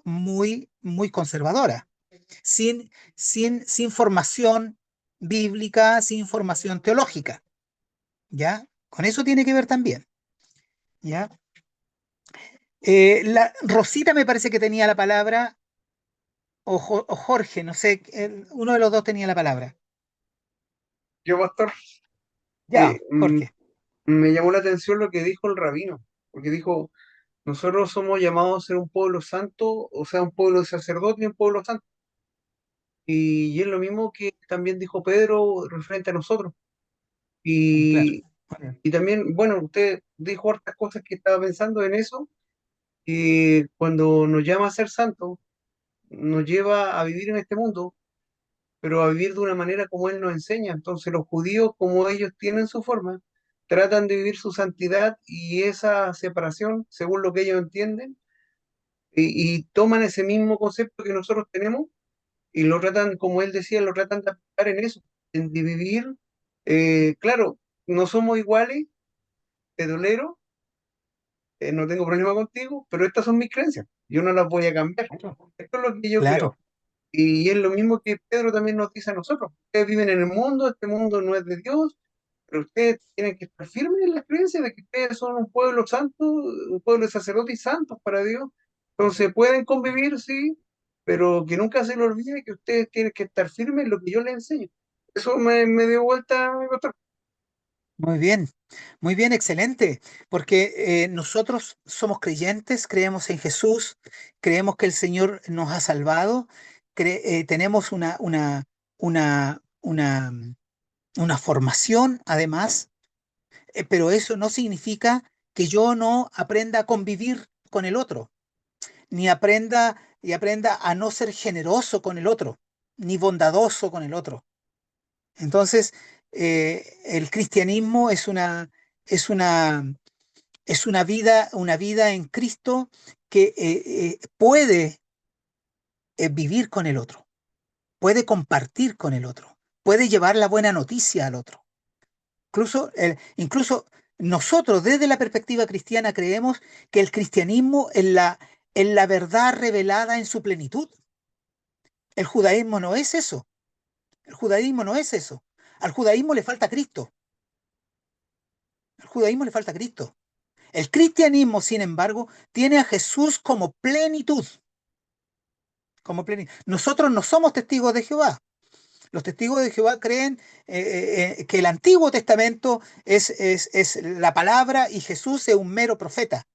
muy, muy conservadora, sin formación bíblica, sin formación teológica, ¿ya? Con eso tiene que ver también, ¿ya? Rosita me parece que tenía la palabra, o Jorge, no sé, uno de los dos tenía la palabra. Yo, pastor, Ya, Jorge. me llamó la atención lo que dijo el rabino, porque dijo, nosotros somos llamados a ser un pueblo santo, o sea, un pueblo de sacerdotes y un pueblo santo. Y es lo mismo que también dijo Pedro referente a nosotros. Claro. Y también, bueno, usted dijo hartas cosas que estaba pensando en eso, y cuando nos llama a ser santos, nos lleva a vivir en este mundo, pero a vivir de una manera como Él nos enseña. Entonces los judíos, como ellos tienen su forma, tratan de vivir su santidad y esa separación, según lo que ellos entienden, y toman ese mismo concepto que nosotros tenemos y lo tratan, como él decía, lo tratan de aplicar en eso, en de vivir. Claro, no somos iguales, pedolero, no tengo problema contigo, pero estas son mis creencias, yo no las voy a cambiar. Esto es lo que yo Claro. creo. Y es lo mismo que Pedro también nos dice a nosotros. Ustedes viven en el mundo, este mundo no es de Dios, pero ustedes tienen que estar firmes en la creencia de que ustedes son un pueblo santo, un pueblo de sacerdotes y santos para Dios. Entonces pueden convivir, sí, pero que nunca se les olvide que ustedes tienen que estar firmes en lo que yo les enseño. Eso me dio vuelta, mi pastor. Muy bien, excelente, porque nosotros somos creyentes, creemos en Jesús, creemos que el Señor nos ha salvado, tenemos una, una formación además, pero eso no significa que yo no aprenda a convivir con el otro, ni aprenda a no ser generoso con el otro, ni bondadoso con el otro. Entonces, el cristianismo es una, una vida en Cristo que puede vivir con el otro, puede compartir con el otro, puede llevar la buena noticia al otro. Incluso nosotros, desde la perspectiva cristiana, creemos que el cristianismo es la verdad revelada en su plenitud. El judaísmo no es eso. El judaísmo no es eso. Al judaísmo le falta Cristo. Al judaísmo le falta Cristo. El cristianismo, sin embargo, tiene a Jesús como plenitud. Como plenitud. Nosotros no somos testigos de Jehová. Los testigos de Jehová creen que el Antiguo Testamento es la palabra y Jesús es un mero profeta.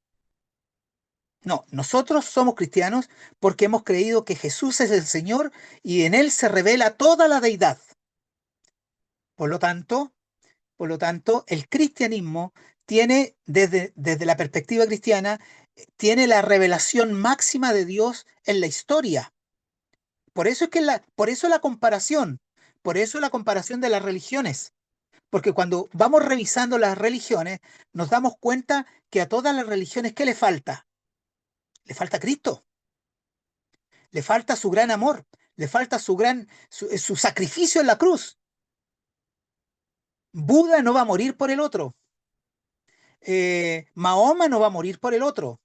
No, nosotros somos cristianos porque hemos creído que Jesús es el Señor y en Él se revela toda la deidad. Por lo tanto, el cristianismo tiene, desde la perspectiva cristiana, tiene la revelación máxima de Dios en la historia. Por eso la comparación, por eso la comparación de las religiones. Porque cuando vamos revisando las religiones, nos damos cuenta que a todas las religiones, ¿qué le falta? Le falta Cristo. Le falta su gran amor. Le falta su sacrificio en la cruz. Buda no va a morir por el otro. Mahoma no va a morir por el otro.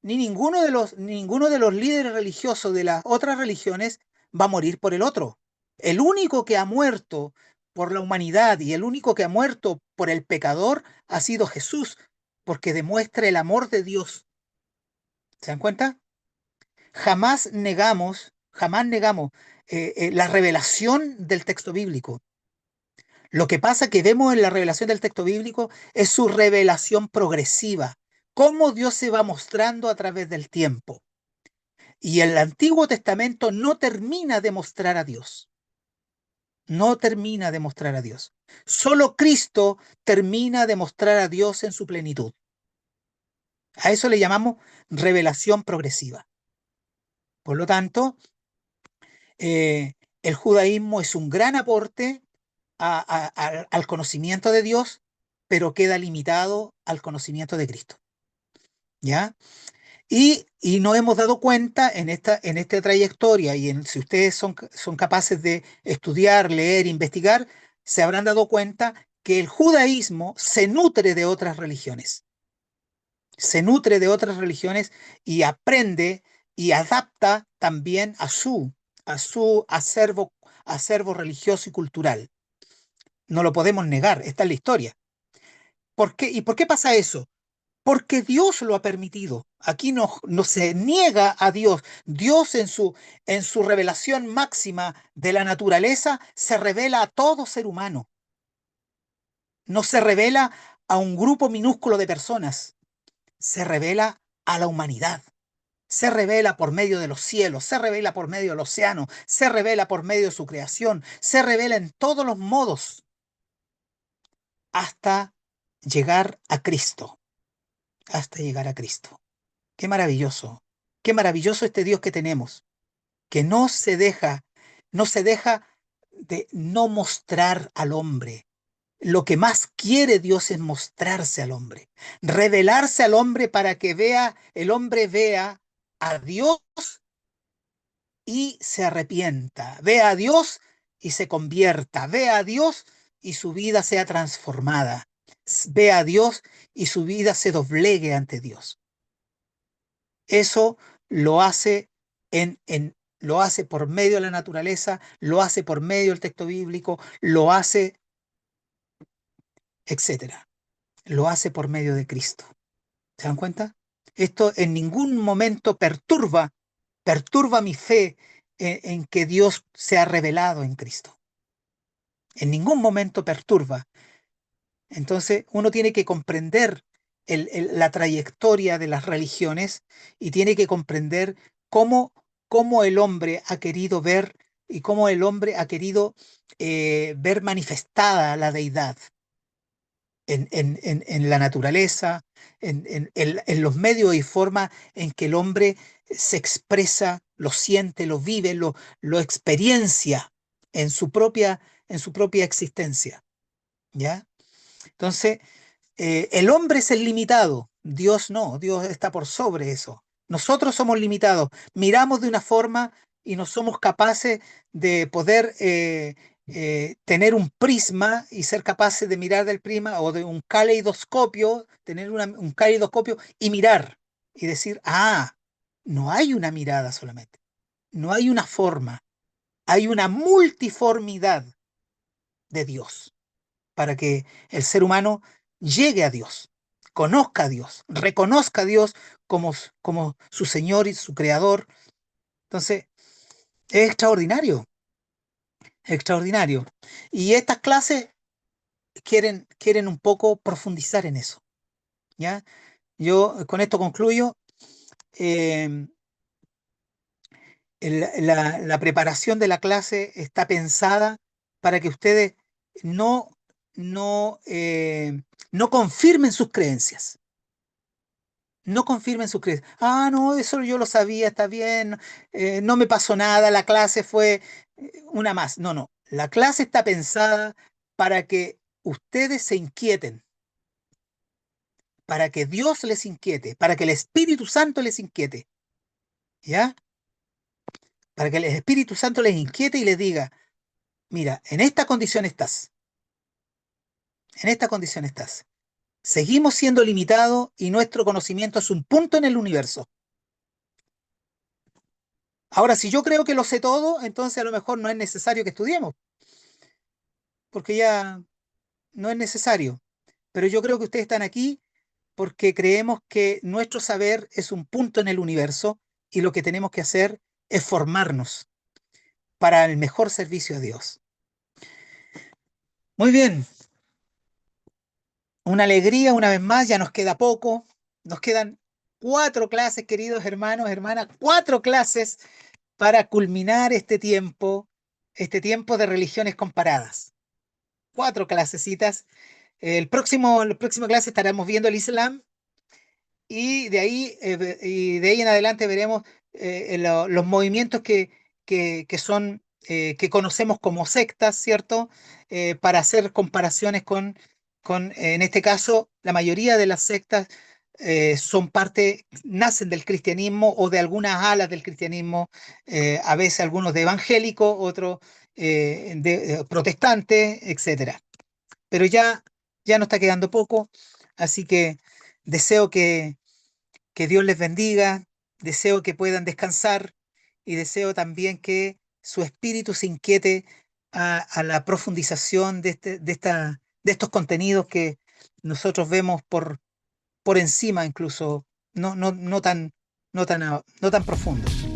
Ni ninguno de los líderes religiosos de las otras religiones va a morir por el otro. El único que ha muerto por la humanidad y el único que ha muerto por el pecador ha sido Jesús, porque demuestra el amor de Dios. ¿Se dan cuenta? Jamás negamos la revelación del texto bíblico. Lo que pasa que vemos en la revelación del texto bíblico es su revelación progresiva, cómo Dios se va mostrando a través del tiempo. Y el Antiguo Testamento no termina de mostrar a Dios. No termina de mostrar a Dios. Solo Cristo termina de mostrar a Dios en su plenitud. A eso le llamamos revelación progresiva. Por lo tanto, el judaísmo es un gran aporte al conocimiento de Dios, pero queda limitado al conocimiento de Cristo. ¿Ya? Y nos hemos dado cuenta en esta trayectoria si ustedes son capaces de estudiar, leer, investigar, se habrán dado cuenta que el judaísmo se nutre de otras religiones. Se nutre de otras religiones y aprende y adapta también a su acervo religioso y cultural. No lo podemos negar, esta es la historia. ¿Por qué? ¿Y por qué pasa eso? Porque Dios lo ha permitido. Aquí no se niega a Dios. Dios en su revelación máxima de la naturaleza se revela a todo ser humano. No se revela a un grupo minúsculo de personas. Se revela a la humanidad. Se revela por medio de los cielos, se revela por medio del océano, se revela por medio de su creación, se revela en todos los modos hasta llegar a Cristo. Hasta llegar a Cristo. Qué maravilloso este Dios que tenemos, que no se deja de no mostrar al hombre. Lo que más quiere Dios es mostrarse al hombre, revelarse al hombre para que el hombre vea a Dios y se arrepienta, vea a Dios y se convierta, vea a Dios y su vida sea transformada, vea a Dios y su vida se doblegue ante Dios. Eso lo hace lo hace por medio de la naturaleza, lo hace por medio del texto bíblico, lo hace, etcétera. Lo hace por medio de Cristo. ¿Se dan cuenta? Esto en ningún momento perturba mi fe en que Dios se ha revelado en Cristo. En ningún momento perturba. Entonces uno tiene que comprender la trayectoria de las religiones y tiene que comprender cómo el hombre ha querido ver y cómo el hombre ha querido ver manifestada la deidad en la naturaleza, en los medios y formas en que el hombre se expresa, lo siente, lo vive, lo experiencia en su propia existencia. ¿Ya? Entonces, el hombre es el limitado, Dios no, Dios está por sobre eso. Nosotros somos limitados, miramos de una forma y no somos capaces de poder tener un prisma y ser capaces de mirar del prisma o de un caleidoscopio, tener un caleidoscopio y mirar y decir, no hay una mirada solamente, no hay una forma, hay una multiformidad de Dios para que el ser humano llegue a Dios, conozca a Dios, reconozca a Dios como su Señor y su Creador. Entonces, es extraordinario, extraordinario. Y estas clases quieren un poco profundizar en eso, ¿ya? Yo con esto concluyo. Eh, la preparación de la clase está pensada para que ustedes no, no, no confirmen sus creencias. No confirmen sus creencias. Ah, no, eso yo lo sabía, está bien, no me pasó nada, la clase fue una más. No, no. La clase está pensada para que ustedes se inquieten, para que Dios les inquiete, para que el Espíritu Santo les inquiete, ¿ya? Para que el Espíritu Santo les inquiete y les diga, mira, en esta condición estás, en esta condición estás. Seguimos siendo limitados y nuestro conocimiento es un punto en el universo. Ahora, si yo creo que lo sé todo, entonces a lo mejor no es necesario que estudiemos, porque ya no es necesario. Pero yo creo que ustedes están aquí porque creemos que nuestro saber es un punto en el universo y lo que tenemos que hacer es formarnos para el mejor servicio a Dios. Muy bien, una alegría una vez más, ya nos queda poco, nos quedan 4 clases, queridos hermanos, hermanas, 4 clases para culminar este tiempo de religiones comparadas. 4 clasecitas. La próxima clase estaremos viendo el Islam y de ahí en adelante veremos los movimientos que conocemos como sectas, ¿cierto? Para hacer comparaciones en este caso, la mayoría de las sectas nacen del cristianismo o de algunas alas del cristianismo, a veces algunos de evangélicos, otros de protestantes, etcétera. Pero ya nos está quedando poco, así que deseo que Dios les bendiga, deseo que puedan descansar y deseo también que su espíritu se inquiete a la profundización de estos contenidos que nosotros vemos por encima incluso, no tan profundos.